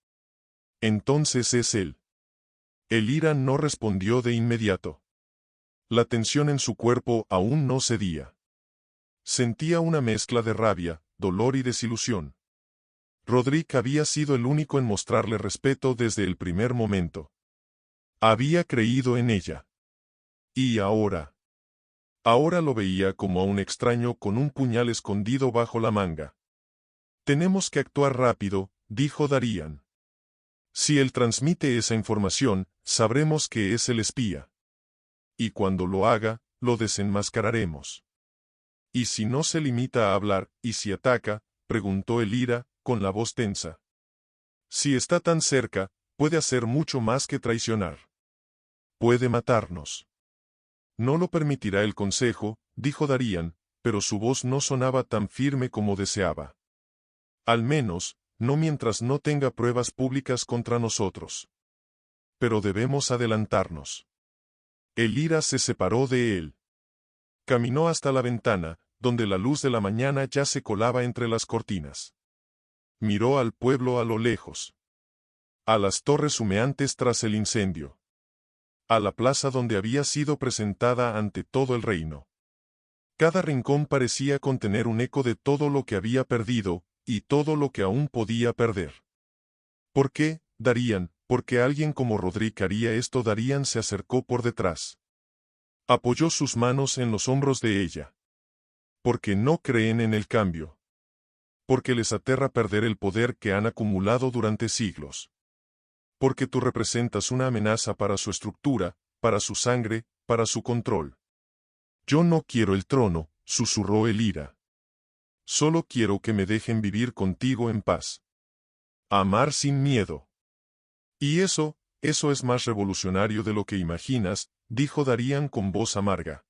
Entonces es él. Elira no respondió de inmediato. La tensión en su cuerpo aún no cedía. Sentía una mezcla de rabia, dolor y desilusión. Rodrik había sido el único en mostrarle respeto desde el primer momento. Había creído en ella. Y ahora. Ahora lo veía como a un extraño con un puñal escondido bajo la manga. Tenemos que actuar rápido, dijo Darían. Si él transmite esa información, sabremos que es el espía. Y cuando lo haga, lo desenmascararemos. ¿Y si no se limita a hablar, y si ataca?, preguntó Elira, con la voz tensa. Si está tan cerca, puede hacer mucho más que traicionar. Puede matarnos. No lo permitirá el consejo, dijo Darían, pero su voz no sonaba tan firme como deseaba. Al menos, no mientras no tenga pruebas públicas contra nosotros. Pero debemos adelantarnos. Elira se separó de él. Caminó hasta la ventana, donde la luz de la mañana ya se colaba entre las cortinas. Miró al pueblo a lo lejos. A las torres humeantes tras el incendio. a la plaza donde había sido presentada ante todo el reino. Cada rincón parecía contener un eco de todo lo que había perdido, y todo lo que aún podía perder. ¿Por qué, Darían? Porque alguien como Rodrik haría esto. Darían se acercó por detrás. Apoyó sus manos en los hombros de ella. Porque no creen en el cambio. Porque les aterra perder el poder que han acumulado durante siglos. Porque tú representas una amenaza para su estructura, para su sangre, para su control. Yo no quiero el trono, susurró Elira. Solo quiero que me dejen vivir contigo en paz. Amar sin miedo. Y eso es más revolucionario de lo que imaginas, dijo Darían con voz amarga.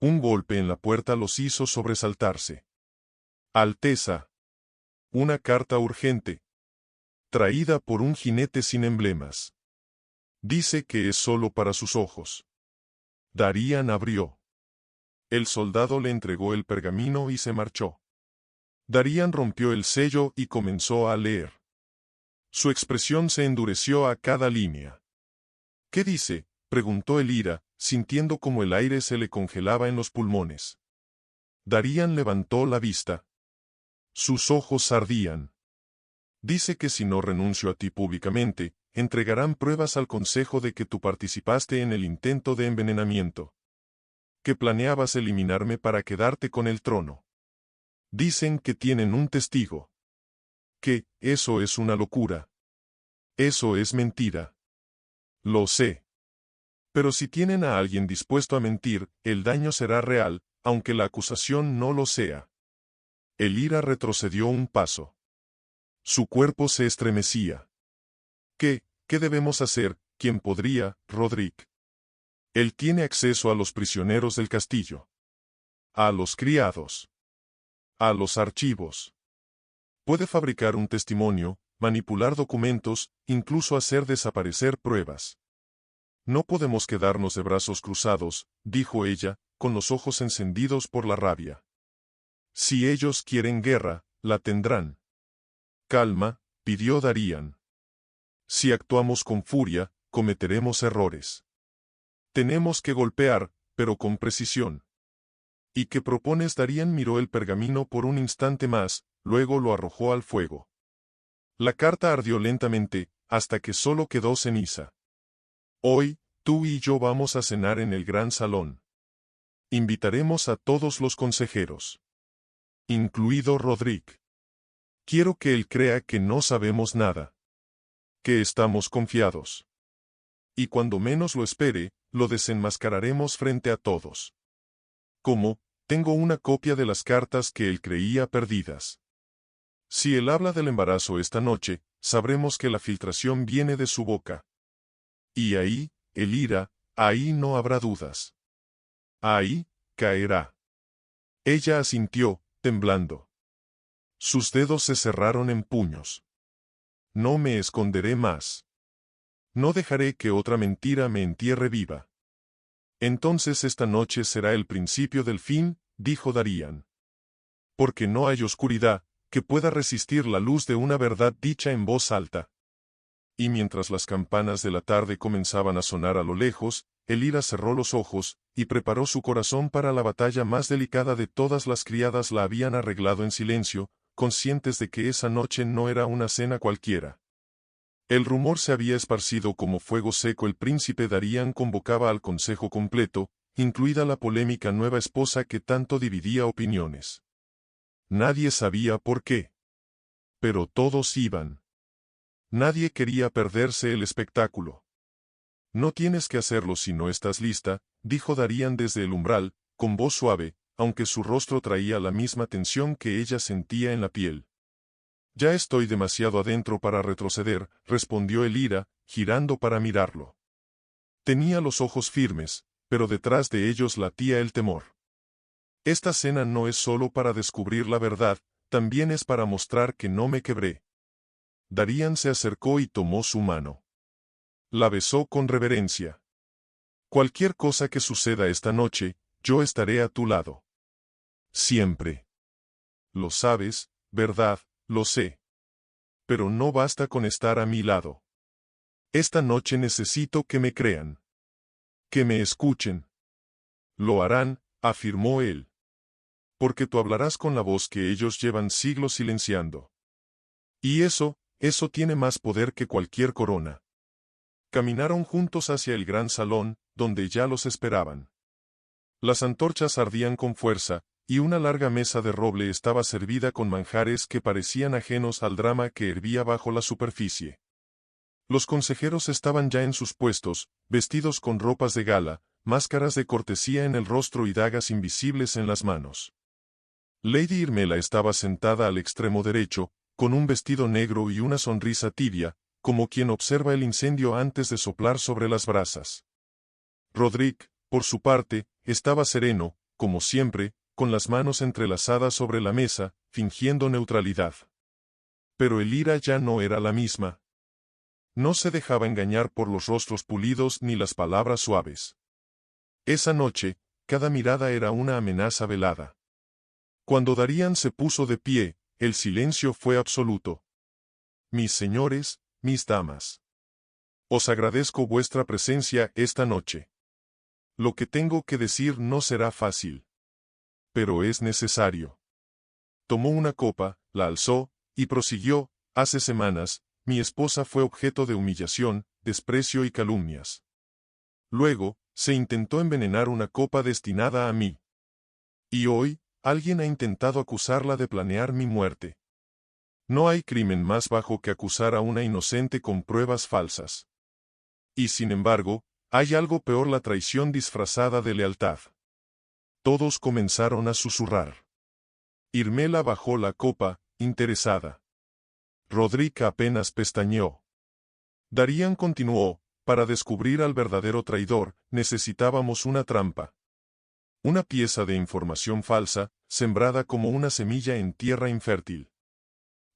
Un golpe en la puerta los hizo sobresaltarse. Alteza. Una carta urgente. Traída por un jinete sin emblemas. Dice que es solo para sus ojos. Darían abrió. El soldado le entregó el pergamino y se marchó. Darían rompió el sello y comenzó a leer. Su expresión se endureció a cada línea. ¿Qué dice?, preguntó Elira, sintiendo como el aire se le congelaba en los pulmones. Darían levantó la vista. Sus ojos ardían. Dice que si no renuncio a ti públicamente, entregarán pruebas al consejo de que tú participaste en el intento de envenenamiento. Que planeabas eliminarme para quedarte con el trono. Dicen que tienen un testigo. Que, eso es una locura. Eso es mentira. Lo sé. Pero si tienen a alguien dispuesto a mentir, el daño será real, aunque la acusación no lo sea. Elira retrocedió un paso. Su cuerpo se estremecía. ¿Qué debemos hacer? ¿Quién podría, Rodrik? Él tiene acceso a los prisioneros del castillo. A los criados. A los archivos. Puede fabricar un testimonio, manipular documentos, incluso hacer desaparecer pruebas. No podemos quedarnos de brazos cruzados, dijo ella, con los ojos encendidos por la rabia. Si ellos quieren guerra, la tendrán. Calma, pidió Darían. Si actuamos con furia, cometeremos errores. Tenemos que golpear, pero con precisión. ¿Y qué propones? Darían miró el pergamino por un instante más, luego lo arrojó al fuego. La carta ardió lentamente, hasta que solo quedó ceniza. Hoy, tú y yo vamos a cenar en el gran salón. Invitaremos a todos los consejeros. Incluido Rodrik. Quiero que él crea que no sabemos nada. Que estamos confiados. Y cuando menos lo espere, lo desenmascararemos frente a todos. Como, tengo una copia de las cartas que él creía perdidas. Si él habla del embarazo esta noche, sabremos que la filtración viene de su boca. Y ahí, Elira, ahí no habrá dudas. Ahí, caerá. Ella asintió, temblando. Sus dedos se cerraron en puños. No me esconderé más. No dejaré que otra mentira me entierre viva. Entonces esta noche será el principio del fin, dijo Darían. Porque no hay oscuridad que pueda resistir la luz de una verdad dicha en voz alta. Y mientras las campanas de la tarde comenzaban a sonar a lo lejos, Elira cerró los ojos, y preparó su corazón para la batalla más delicada de todas. Las criadas la habían arreglado en silencio, conscientes de que esa noche no era una cena cualquiera. El rumor se había esparcido como fuego seco. El príncipe Darían convocaba al consejo completo, incluida la polémica nueva esposa que tanto dividía opiniones. Nadie sabía por qué. Pero todos iban. Nadie quería perderse el espectáculo. No tienes que hacerlo si no estás lista, dijo Darían desde el umbral, con voz suave, aunque su rostro traía la misma tensión que ella sentía en la piel. Ya estoy demasiado adentro para retroceder, respondió Elira, girando para mirarlo. Tenía los ojos firmes, pero detrás de ellos latía el temor. Esta cena no es solo para descubrir la verdad, también es para mostrar que no me quebré. Darían se acercó y tomó su mano. La besó con reverencia. Cualquier cosa que suceda esta noche, yo estaré a tu lado. Siempre. Lo sabes, ¿verdad? Lo sé. Pero no basta con estar a mi lado. Esta noche necesito que me crean. Que me escuchen. Lo harán, afirmó él. Porque tú hablarás con la voz que ellos llevan siglos silenciando. Y eso tiene más poder que cualquier corona. Caminaron juntos hacia el gran salón, donde ya los esperaban. Las antorchas ardían con fuerza, y una larga mesa de roble estaba servida con manjares que parecían ajenos al drama que hervía bajo la superficie. Los consejeros estaban ya en sus puestos, vestidos con ropas de gala, máscaras de cortesía en el rostro y dagas invisibles en las manos. Lady Irmela estaba sentada al extremo derecho, con un vestido negro y una sonrisa tibia, como quien observa el incendio antes de soplar sobre las brasas. Roderick, por su parte, estaba sereno, como siempre, con las manos entrelazadas sobre la mesa, fingiendo neutralidad. Pero Elira ya no era la misma. No se dejaba engañar por los rostros pulidos ni las palabras suaves. Esa noche, cada mirada era una amenaza velada. Cuando Darian se puso de pie, el silencio fue absoluto. Mis señores, mis damas. Os agradezco vuestra presencia esta noche. Lo que tengo que decir no será fácil. Pero es necesario. Tomó una copa, la alzó, y prosiguió: hace semanas, mi esposa fue objeto de humillación, desprecio y calumnias. Luego, se intentó envenenar una copa destinada a mí. Y hoy, alguien ha intentado acusarla de planear mi muerte. No hay crimen más bajo que acusar a una inocente con pruebas falsas. Y sin embargo, hay algo peor: la traición disfrazada de lealtad. Todos comenzaron a susurrar. Irmela bajó la copa, interesada. Roderick apenas pestañeó. Darian continuó: para descubrir al verdadero traidor, necesitábamos una trampa. Una pieza de información falsa, sembrada como una semilla en tierra infértil.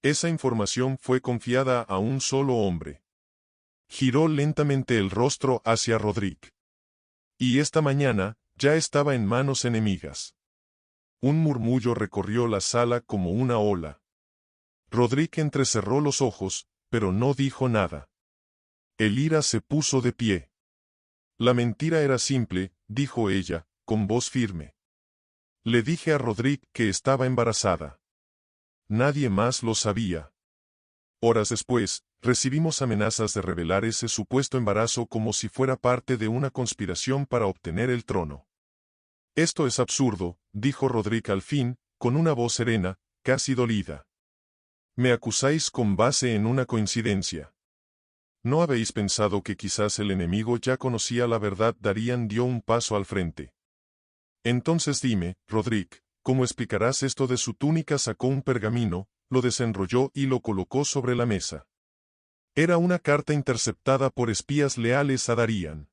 Esa información fue confiada a un solo hombre. Giró lentamente el rostro hacia Roderick. Y esta mañana, ya estaba en manos enemigas. Un murmullo recorrió la sala como una ola. Roderick entrecerró los ojos, pero no dijo nada. Elira se puso de pie. La mentira era simple, dijo ella, con voz firme. Le dije a Roderick que estaba embarazada. Nadie más lo sabía. Horas después, recibimos amenazas de revelar ese supuesto embarazo como si fuera parte de una conspiración para obtener el trono. Esto es absurdo, dijo Roderick al fin, con una voz serena, casi dolida. Me acusáis con base en una coincidencia. ¿No habéis pensado que quizás el enemigo ya conocía la verdad? Darian dio un paso al frente. Entonces dime, Roderick, ¿cómo explicarás esto? De su túnica sacó un pergamino, lo desenrolló y lo colocó sobre la mesa. Era una carta interceptada por espías leales a Darian.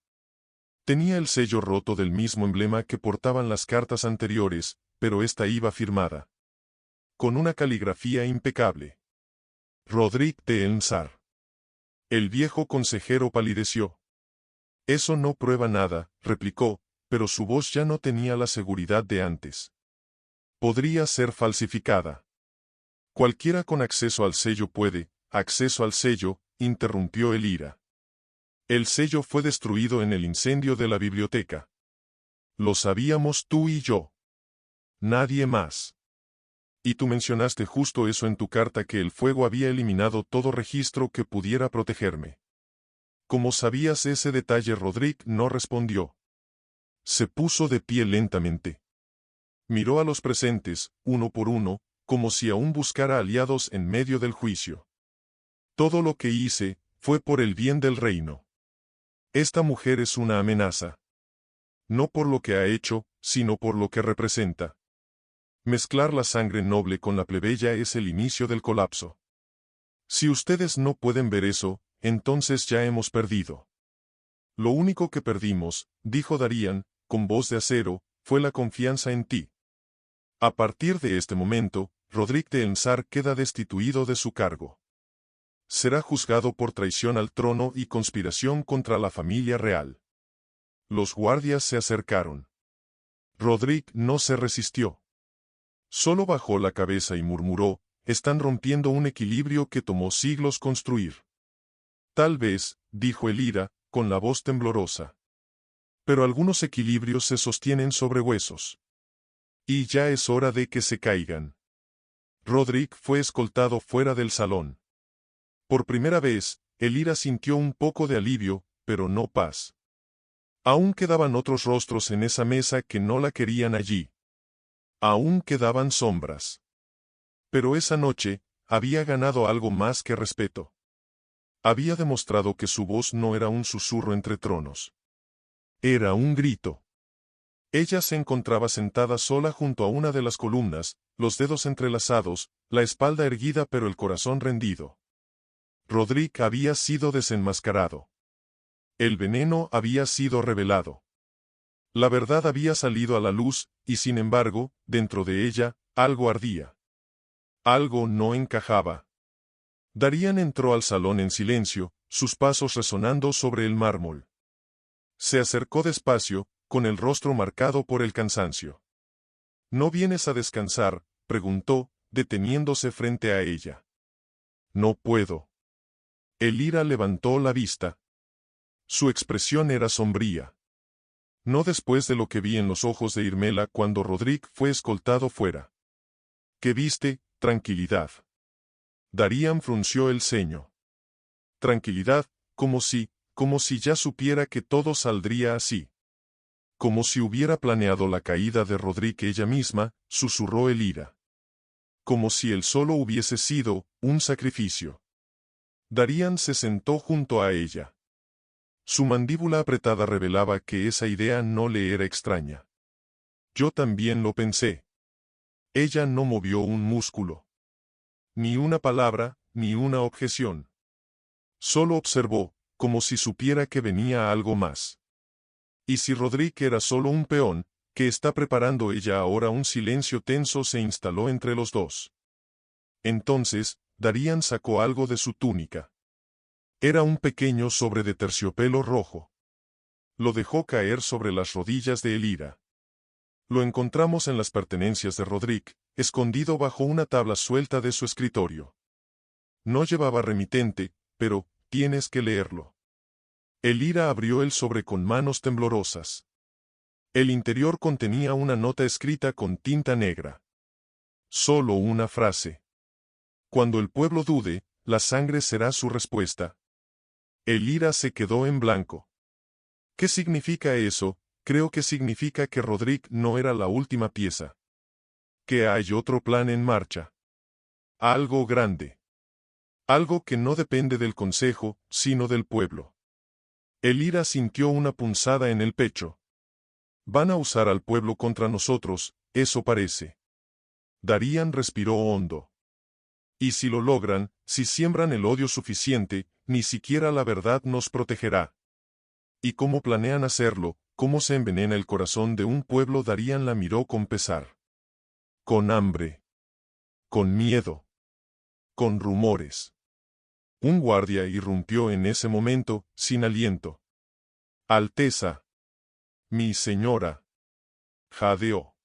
Tenía el sello roto del mismo emblema que portaban las cartas anteriores, pero esta iba firmada con una caligrafía impecable. Roderick de Elmsar. El viejo consejero palideció. Eso no prueba nada, replicó, pero su voz ya no tenía la seguridad de antes. Podría ser falsificada. Cualquiera con acceso al sello puede. Acceso al sello, interrumpió Elira. El sello fue destruido en el incendio de la biblioteca. Lo sabíamos tú y yo. Nadie más. Y tú mencionaste justo eso en tu carta, que el fuego había eliminado todo registro que pudiera protegerme. ¿Cómo sabías ese detalle? Roderick no respondió. Se puso de pie lentamente. Miró a los presentes, uno por uno, como si aún buscara aliados en medio del juicio. Todo lo que hice, fue por el bien del reino. Esta mujer es una amenaza. No por lo que ha hecho, sino por lo que representa. Mezclar la sangre noble con la plebeya es el inicio del colapso. Si ustedes no pueden ver eso, entonces ya hemos perdido. Lo único que perdimos, dijo Darian, con voz de acero, fue la confianza en ti. A partir de este momento, Roderick de Elmsar queda destituido de su cargo. Será juzgado por traición al trono y conspiración contra la familia real. Los guardias se acercaron. Roderick no se resistió. Solo bajó la cabeza y murmuró: están rompiendo un equilibrio que tomó siglos construir. Tal vez, dijo Elira, con la voz temblorosa. Pero algunos equilibrios se sostienen sobre huesos. Y ya es hora de que se caigan. Roderick fue escoltado fuera del salón. Por primera vez, Elira sintió un poco de alivio, pero no paz. Aún quedaban otros rostros en esa mesa que no la querían allí. Aún quedaban sombras. Pero esa noche, había ganado algo más que respeto. Había demostrado que su voz no era un susurro entre tronos. Era un grito. Ella se encontraba sentada sola junto a una de las columnas, los dedos entrelazados, la espalda erguida pero el corazón rendido. Roderick había sido desenmascarado. El veneno había sido revelado. La verdad había salido a la luz, y sin embargo, dentro de ella, algo ardía. Algo no encajaba. Darian entró al salón en silencio, sus pasos resonando sobre el mármol. Se acercó despacio, con el rostro marcado por el cansancio. ¿No vienes a descansar?, preguntó, deteniéndose frente a ella. No puedo. Elira levantó la vista. Su expresión era sombría. No después de lo que vi en los ojos de Irmela cuando Roderick fue escoltado fuera. ¿Qué viste? Tranquilidad. Darian frunció el ceño. Tranquilidad, como si ya supiera que todo saldría así. Como si hubiera planeado la caída de Roderick ella misma, susurró Elira. Como si él solo hubiese sido un sacrificio. Darian se sentó junto a ella. Su mandíbula apretada revelaba que esa idea no le era extraña. Yo también lo pensé. Ella no movió un músculo. Ni una palabra, ni una objeción. Solo observó, como si supiera que venía algo más. Y si Roderick era solo un peón, ¿qué está preparando ella ahora? Un silencio tenso se instaló entre los dos. Entonces, Darian sacó algo de su túnica. Era un pequeño sobre de terciopelo rojo. Lo dejó caer sobre las rodillas de Elira. Lo encontramos en las pertenencias de Roderick, escondido bajo una tabla suelta de su escritorio. No llevaba remitente, pero, tienes que leerlo. Elira abrió el sobre con manos temblorosas. El interior contenía una nota escrita con tinta negra. Solo una frase. Cuando el pueblo dude, la sangre será su respuesta. Elira se quedó en blanco. ¿Qué significa eso? Creo que significa que Roderick no era la última pieza. Que hay otro plan en marcha. Algo grande. Algo que no depende del consejo, sino del pueblo. Elira sintió una punzada en el pecho. Van a usar al pueblo contra nosotros, eso parece. Darian respiró hondo. Y si lo logran, si siembran el odio suficiente, ni siquiera la verdad nos protegerá. ¿Y cómo planean hacerlo? ¿Cómo se envenena el corazón de un pueblo? Darian la miró con pesar. Con hambre. Con miedo. Con rumores. Un guardia irrumpió en ese momento, sin aliento. Alteza. Mi señora. Jadeó.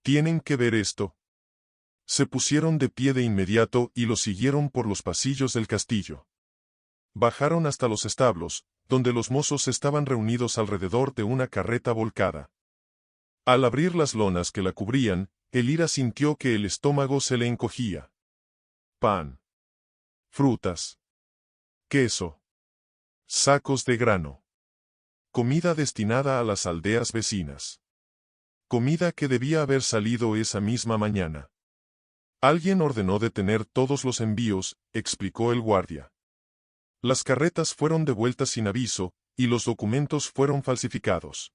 Tienen que ver esto. Se pusieron de pie de inmediato y lo siguieron por los pasillos del castillo. Bajaron hasta los establos, donde los mozos estaban reunidos alrededor de una carreta volcada. Al abrir las lonas que la cubrían, Elira sintió que el estómago se le encogía. Pan. Frutas. Queso. Sacos de grano. Comida destinada a las aldeas vecinas. Comida que debía haber salido esa misma mañana. Alguien ordenó detener todos los envíos, explicó el guardia. Las carretas fueron devueltas sin aviso, y los documentos fueron falsificados.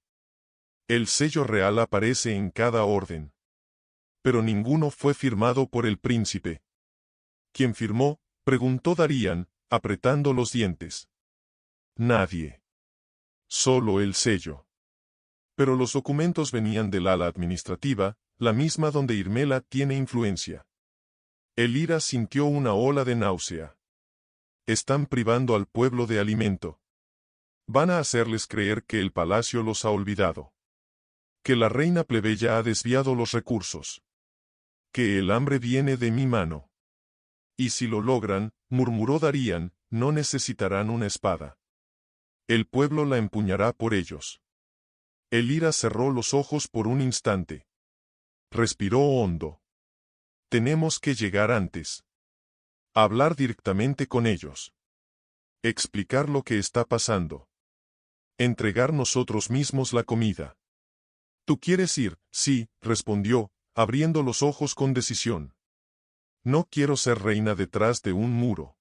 El sello real aparece en cada orden. Pero ninguno fue firmado por el príncipe. ¿Quién firmó?, preguntó Darian, apretando los dientes. Nadie. Solo el sello. Pero los documentos venían del ala administrativa, la misma donde Irmela tiene influencia. Elira sintió una ola de náusea. Están privando al pueblo de alimento. Van a hacerles creer que el palacio los ha olvidado. Que la reina plebeya ha desviado los recursos. Que el hambre viene de mi mano. Y si lo logran, murmuró Darian, no necesitarán una espada. El pueblo la empuñará por ellos. Elira cerró los ojos por un instante. Respiró hondo. Tenemos que llegar antes. Hablar directamente con ellos. Explicar lo que está pasando. Entregar nosotros mismos la comida. ¿Tú quieres ir? Sí, respondió, abriendo los ojos con decisión. No quiero ser reina detrás de un muro.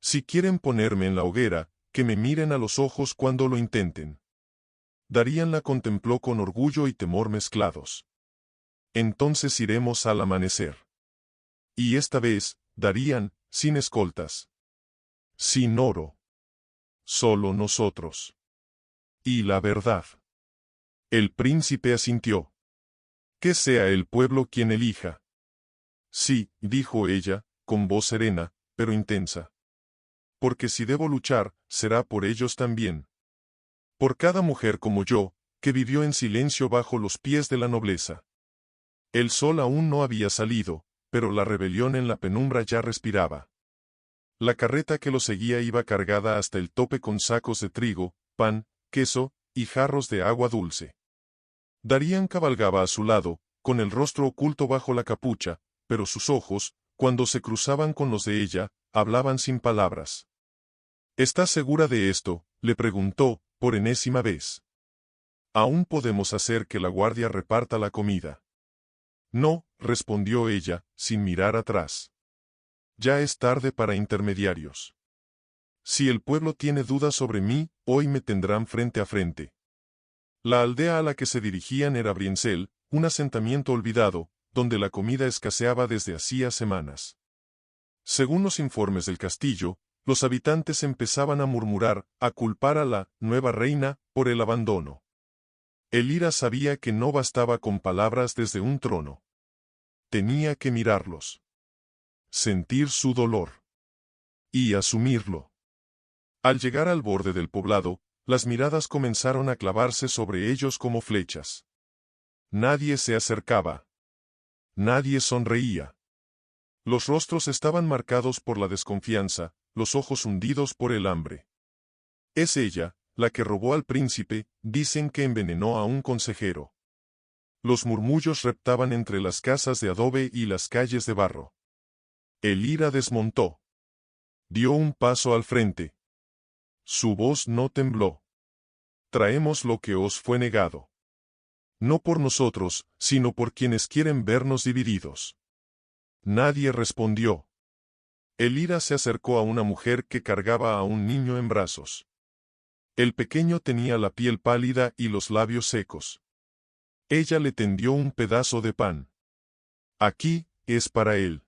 Si quieren ponerme en la hoguera, que me miren a los ojos cuando lo intenten. Darían la contempló con orgullo y temor mezclados. Entonces iremos al amanecer. Y esta vez, Darían, sin escoltas. Sin oro. Solo nosotros. Y la verdad. El príncipe asintió. Que sea el pueblo quien elija. Sí, dijo ella, con voz serena, pero intensa. Porque si debo luchar, será por ellos también. Por cada mujer como yo, que vivió en silencio bajo los pies de la nobleza. El sol aún no había salido, pero la rebelión en la penumbra ya respiraba. La carreta que lo seguía iba cargada hasta el tope con sacos de trigo, pan, queso, y jarros de agua dulce. Darían cabalgaba a su lado, con el rostro oculto bajo la capucha, pero sus ojos, cuando se cruzaban con los de ella, hablaban sin palabras. ¿Estás segura de esto?, le preguntó, por enésima vez. Aún podemos hacer que la guardia reparta la comida. No, respondió ella, sin mirar atrás. Ya es tarde para intermediarios. Si el pueblo tiene dudas sobre mí, hoy me tendrán frente a frente. La aldea a la que se dirigían era Briensel, un asentamiento olvidado, donde la comida escaseaba desde hacía semanas. Según los informes del castillo, los habitantes empezaban a murmurar, a culpar a la nueva reina por el abandono. Elira sabía que no bastaba con palabras desde un trono. Tenía que mirarlos. Sentir su dolor. Y asumirlo. Al llegar al borde del poblado, las miradas comenzaron a clavarse sobre ellos como flechas. Nadie se acercaba. Nadie sonreía. Los rostros estaban marcados por la desconfianza, los ojos hundidos por el hambre. Es ella, la que robó al príncipe, dicen que envenenó a un consejero. Los murmullos reptaban entre las casas de adobe y las calles de barro. Elira desmontó. Dio un paso al frente. Su voz no tembló. Traemos lo que os fue negado. No por nosotros, sino por quienes quieren vernos divididos. Nadie respondió. Elira se acercó a una mujer que cargaba a un niño en brazos. El pequeño tenía la piel pálida y los labios secos. Ella le tendió un pedazo de pan. Aquí, es para él.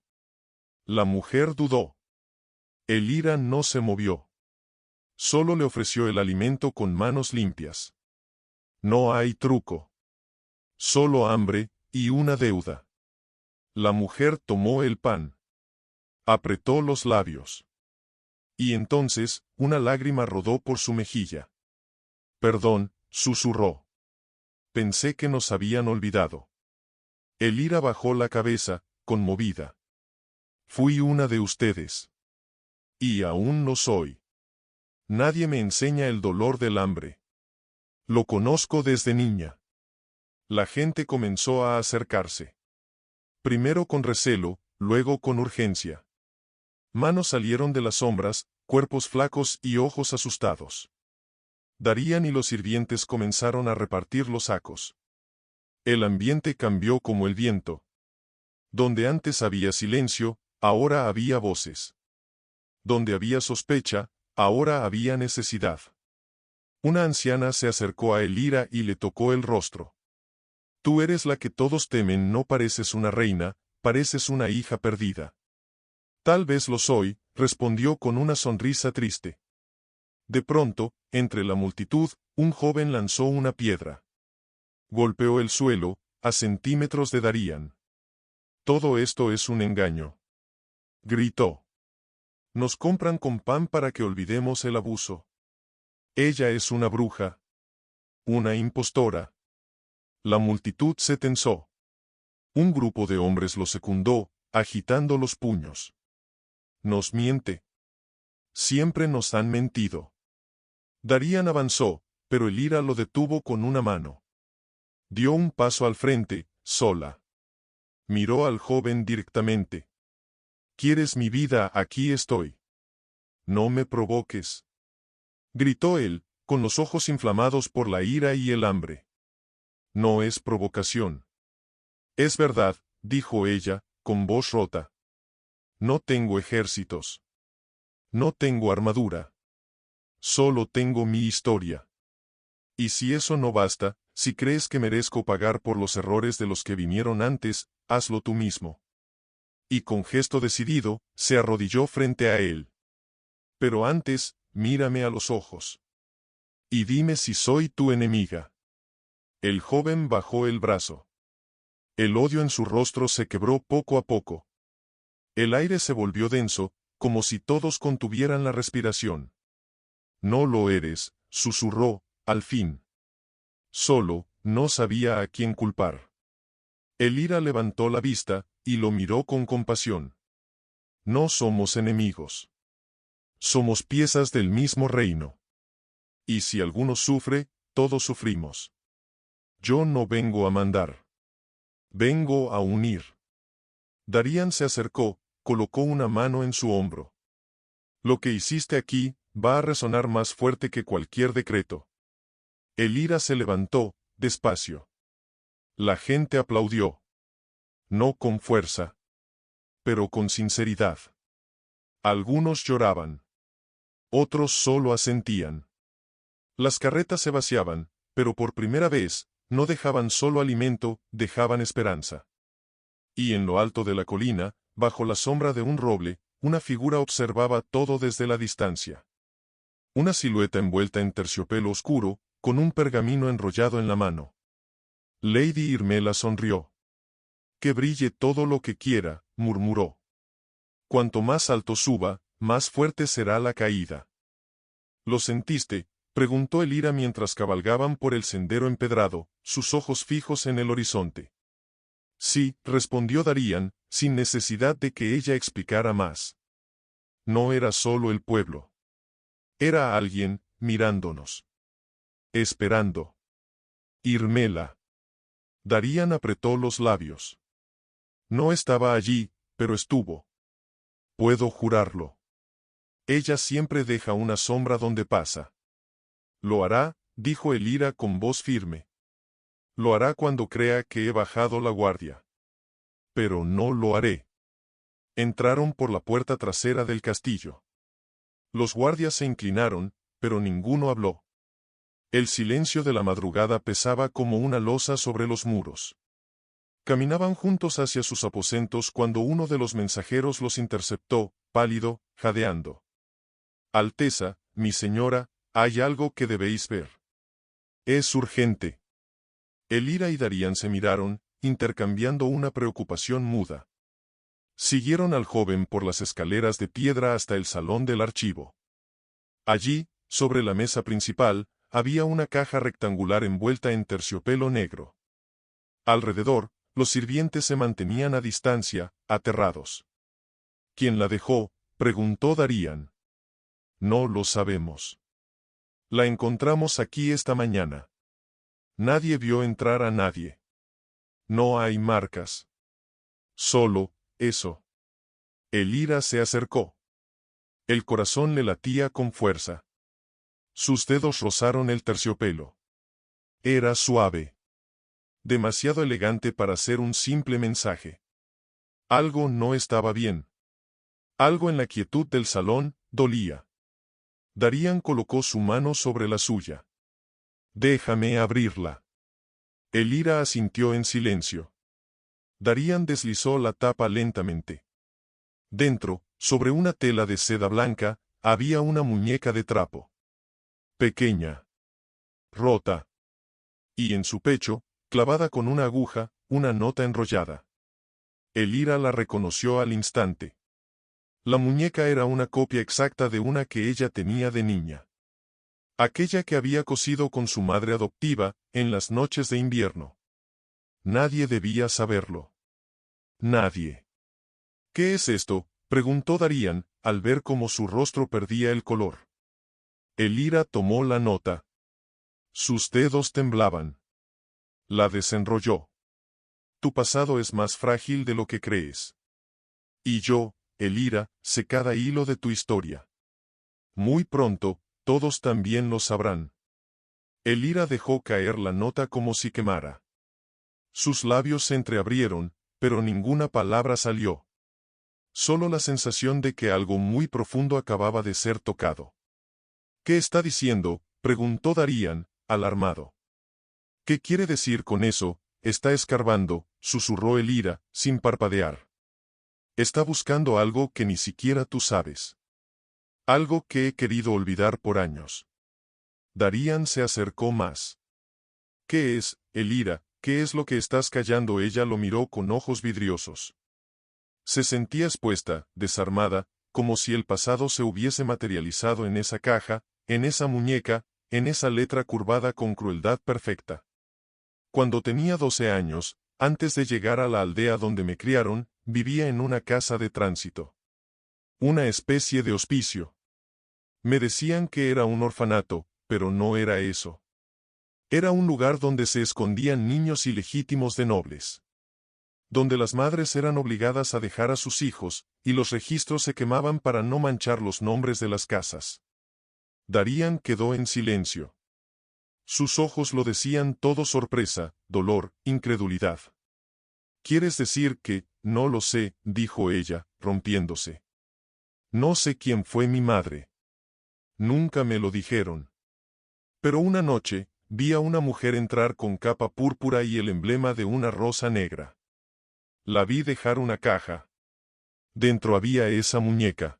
La mujer dudó. Elira no se movió. Solo le ofreció el alimento con manos limpias. No hay truco. Solo hambre, y una deuda. La mujer tomó el pan. Apretó los labios. Y entonces, una lágrima rodó por su mejilla. Perdón, susurró. Pensé que nos habían olvidado. Elira bajó la cabeza, conmovida. Fui una de ustedes. Y aún lo soy. Nadie me enseña el dolor del hambre. Lo conozco desde niña. La gente comenzó a acercarse. Primero con recelo, luego con urgencia. Manos salieron de las sombras, cuerpos flacos y ojos asustados. Darían y los sirvientes comenzaron a repartir los sacos. El ambiente cambió como el viento. Donde antes había silencio, ahora había voces. Donde había sospecha, ahora había necesidad. Una anciana se acercó a Elira y le tocó el rostro. Tú eres la que todos temen, no pareces una reina, pareces una hija perdida. Tal vez lo soy, respondió con una sonrisa triste. De pronto, entre la multitud, un joven lanzó una piedra. Golpeó el suelo, a centímetros de Darían. Todo esto es un engaño. Gritó. Nos compran con pan para que olvidemos el abuso. Ella es una bruja. Una impostora. La multitud se tensó. Un grupo de hombres lo secundó, agitando los puños. Nos miente. Siempre nos han mentido. Darían avanzó, pero Elira lo detuvo con una mano. Dio un paso al frente, sola. Miró al joven directamente. ¿Quieres mi vida? Aquí estoy. No me provoques. Gritó él, con los ojos inflamados por la ira y el hambre. No es provocación. Es verdad, dijo ella, con voz rota. No tengo ejércitos. No tengo armadura. Solo tengo mi historia. Y si eso no basta, si crees que merezco pagar por los errores de los que vinieron antes, hazlo tú mismo. Y con gesto decidido, se arrodilló frente a él. Pero antes, mírame a los ojos. Y dime si soy tu enemiga. El joven bajó el brazo. El odio en su rostro se quebró poco a poco. El aire se volvió denso, como si todos contuvieran la respiración. No lo eres, susurró, al fin. Solo, no sabía a quién culpar. Elira levantó la vista, y lo miró con compasión. No somos enemigos. Somos piezas del mismo reino. Y si alguno sufre, todos sufrimos. Yo no vengo a mandar. Vengo a unir. Darían se acercó, colocó una mano en su hombro. Lo que hiciste aquí, va a resonar más fuerte que cualquier decreto. Elira se levantó, despacio. La gente aplaudió. No con fuerza, pero con sinceridad. Algunos lloraban. Otros solo asentían. Las carretas se vaciaban, pero por primera vez, no dejaban solo alimento, dejaban esperanza. Y en lo alto de la colina, bajo la sombra de un roble, una figura observaba todo desde la distancia. Una silueta envuelta en terciopelo oscuro, con un pergamino enrollado en la mano. Lady Irmela sonrió. Que brille todo lo que quiera, murmuró. Cuanto más alto suba, más fuerte será la caída. ¿Lo sentiste?, preguntó Elira mientras cabalgaban por el sendero empedrado, sus ojos fijos en el horizonte. Sí, respondió Darían, sin necesidad de que ella explicara más. No era solo el pueblo. Era alguien, mirándonos. Esperando. Irmela. Darían apretó los labios. No estaba allí, pero estuvo. Puedo jurarlo. Ella siempre deja una sombra donde pasa. Lo hará, dijo Elira con voz firme. Lo hará cuando crea que he bajado la guardia. Pero no lo haré. Entraron por la puerta trasera del castillo. Los guardias se inclinaron, pero ninguno habló. El silencio de la madrugada pesaba como una losa sobre los muros. Caminaban juntos hacia sus aposentos cuando uno de los mensajeros los interceptó, pálido, jadeando. Alteza, mi señora, hay algo que debéis ver. Es urgente. Elira y Darían se miraron, intercambiando una preocupación muda. Siguieron al joven por las escaleras de piedra hasta el salón del archivo. Allí, sobre la mesa principal, había una caja rectangular envuelta en terciopelo negro. Alrededor, los sirvientes se mantenían a distancia, aterrados. ¿Quién la dejó?, preguntó Darían. No lo sabemos. La encontramos aquí esta mañana. Nadie vio entrar a nadie. No hay marcas. Solo, eso. Elira se acercó. El corazón le latía con fuerza. Sus dedos rozaron el terciopelo. Era suave. Demasiado elegante para ser un simple mensaje. Algo no estaba bien. Algo en la quietud del salón dolía. Darían colocó su mano sobre la suya. Déjame abrirla. Elira asintió en silencio. Darían deslizó la tapa lentamente. Dentro, sobre una tela de seda blanca, había una muñeca de trapo. Pequeña. Rota. Y en su pecho, clavada con una aguja, una nota enrollada. Elira la reconoció al instante. La muñeca era una copia exacta de una que ella tenía de niña. Aquella que había cosido con su madre adoptiva, en las noches de invierno. Nadie debía saberlo. Nadie. ¿Qué es esto?, preguntó Darían, al ver cómo su rostro perdía el color. Elira tomó la nota. Sus dedos temblaban. La desenrolló. Tu pasado es más frágil de lo que crees. Y yo, Elira, sé cada hilo de tu historia. Muy pronto, todos también lo sabrán. Elira dejó caer la nota como si quemara. Sus labios se entreabrieron, pero ninguna palabra salió. Solo la sensación de que algo muy profundo acababa de ser tocado. ¿Qué está diciendo?, preguntó Darían, alarmado. ¿Qué quiere decir con eso? Está escarbando, susurró Elira, sin parpadear. Está buscando algo que ni siquiera tú sabes. Algo que he querido olvidar por años. Darían se acercó más. ¿Qué es, Elira? ¿Qué es lo que estás callando? Ella lo miró con ojos vidriosos. Se sentía expuesta, desarmada, como si el pasado se hubiese materializado en esa caja, en esa muñeca, en esa letra curvada con crueldad perfecta. Cuando tenía 12 años, antes de llegar a la aldea donde me criaron, vivía en una casa de tránsito. Una especie de hospicio. Me decían que era un orfanato, pero no era eso. Era un lugar donde se escondían niños ilegítimos de nobles. Donde las madres eran obligadas a dejar a sus hijos, y los registros se quemaban para no manchar los nombres de las casas. Darían quedó en silencio. Sus ojos lo decían todo: sorpresa, dolor, incredulidad. ¿Quieres decir que, no lo sé?, dijo ella, rompiéndose. No sé quién fue mi madre. Nunca me lo dijeron. Pero una noche, vi a una mujer entrar con capa púrpura y el emblema de una rosa negra. La vi dejar una caja. Dentro había esa muñeca.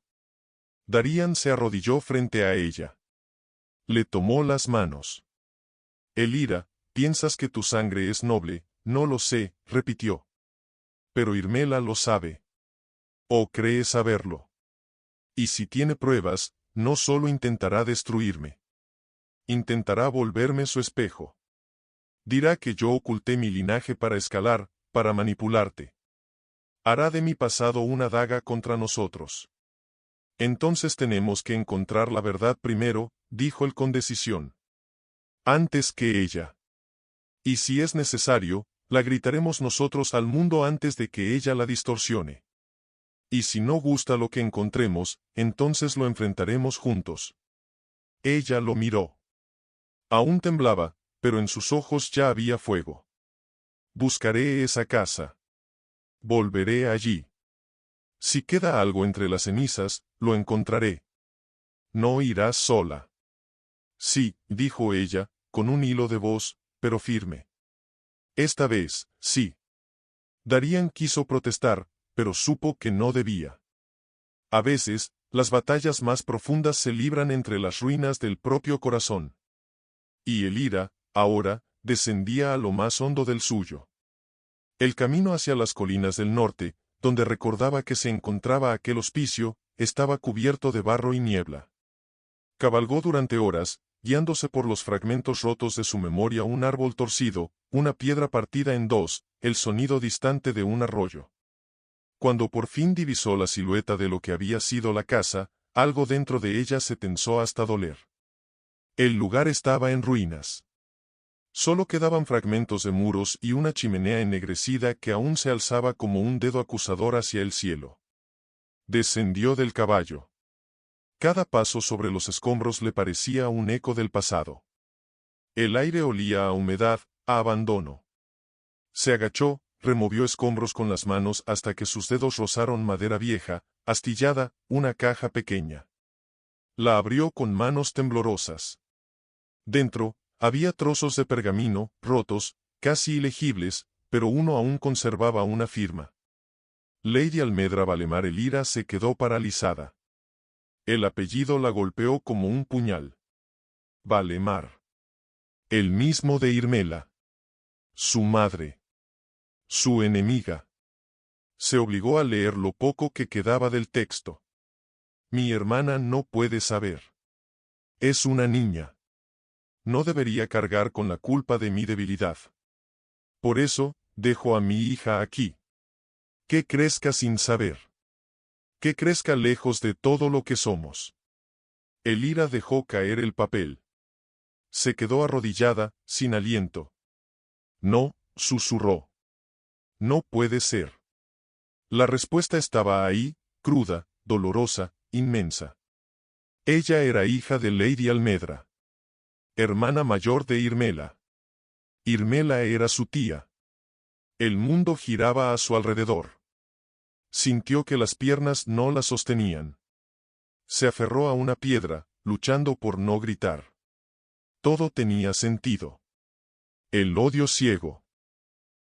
Darían se arrodilló frente a ella. Le tomó las manos. Elira, piensas que tu sangre es noble, no lo sé, repitió. Pero Irmela lo sabe. ¿O cree saberlo? Y si tiene pruebas, no solo intentará destruirme. Intentará volverme su espejo. Dirá que yo oculté mi linaje para escalar, para manipularte. Hará de mi pasado una daga contra nosotros. Entonces tenemos que encontrar la verdad primero, dijo él con decisión. Antes que ella. Y si es necesario, la gritaremos nosotros al mundo antes de que ella la distorsione. Y si no gusta lo que encontremos, entonces lo enfrentaremos juntos. Ella lo miró. Aún temblaba, pero en sus ojos ya había fuego. Buscaré esa casa. Volveré allí. Si queda algo entre las cenizas, lo encontraré. No irás sola. Sí, dijo ella, con un hilo de voz, pero firme. Esta vez, sí. Darían quiso protestar, pero supo que no debía. A veces, las batallas más profundas se libran entre las ruinas del propio corazón. Y Elira, ahora, descendía a lo más hondo del suyo. El camino hacia las colinas del norte, donde recordaba que se encontraba aquel hospicio, estaba cubierto de barro y niebla. Cabalgó durante horas, guiándose por los fragmentos rotos de su memoria: un árbol torcido, una piedra partida en dos, el sonido distante de un arroyo. Cuando por fin divisó la silueta de lo que había sido la casa, algo dentro de ella se tensó hasta doler. El lugar estaba en ruinas. Solo quedaban fragmentos de muros y una chimenea ennegrecida que aún se alzaba como un dedo acusador hacia el cielo. Descendió del caballo. Cada paso sobre los escombros le parecía un eco del pasado. El aire olía a humedad, a abandono. Se agachó, removió escombros con las manos hasta que sus dedos rozaron madera vieja, astillada, una caja pequeña. La abrió con manos temblorosas. Dentro, había trozos de pergamino, rotos, casi ilegibles, pero uno aún conservaba una firma. Lady Almedra Valemar. Elira se quedó paralizada. El apellido la golpeó como un puñal. Valemar. El mismo de Irmela. Su madre. Su enemiga. Se obligó a leer lo poco que quedaba del texto. Mi hermana no puede saber. Es una niña. No debería cargar con la culpa de mi debilidad. Por eso, dejo a mi hija aquí. Que crezca sin saber. Que crezca lejos de todo lo que somos. Elira dejó caer el papel. Se quedó arrodillada, sin aliento. No, susurró. No puede ser. La respuesta estaba ahí, cruda, dolorosa, inmensa. Ella era hija de Lady Almedra, hermana mayor de Irmela. Irmela era su tía. El mundo giraba a su alrededor. Sintió que las piernas no la sostenían. Se aferró a una piedra, luchando por no gritar. Todo tenía sentido. El odio ciego.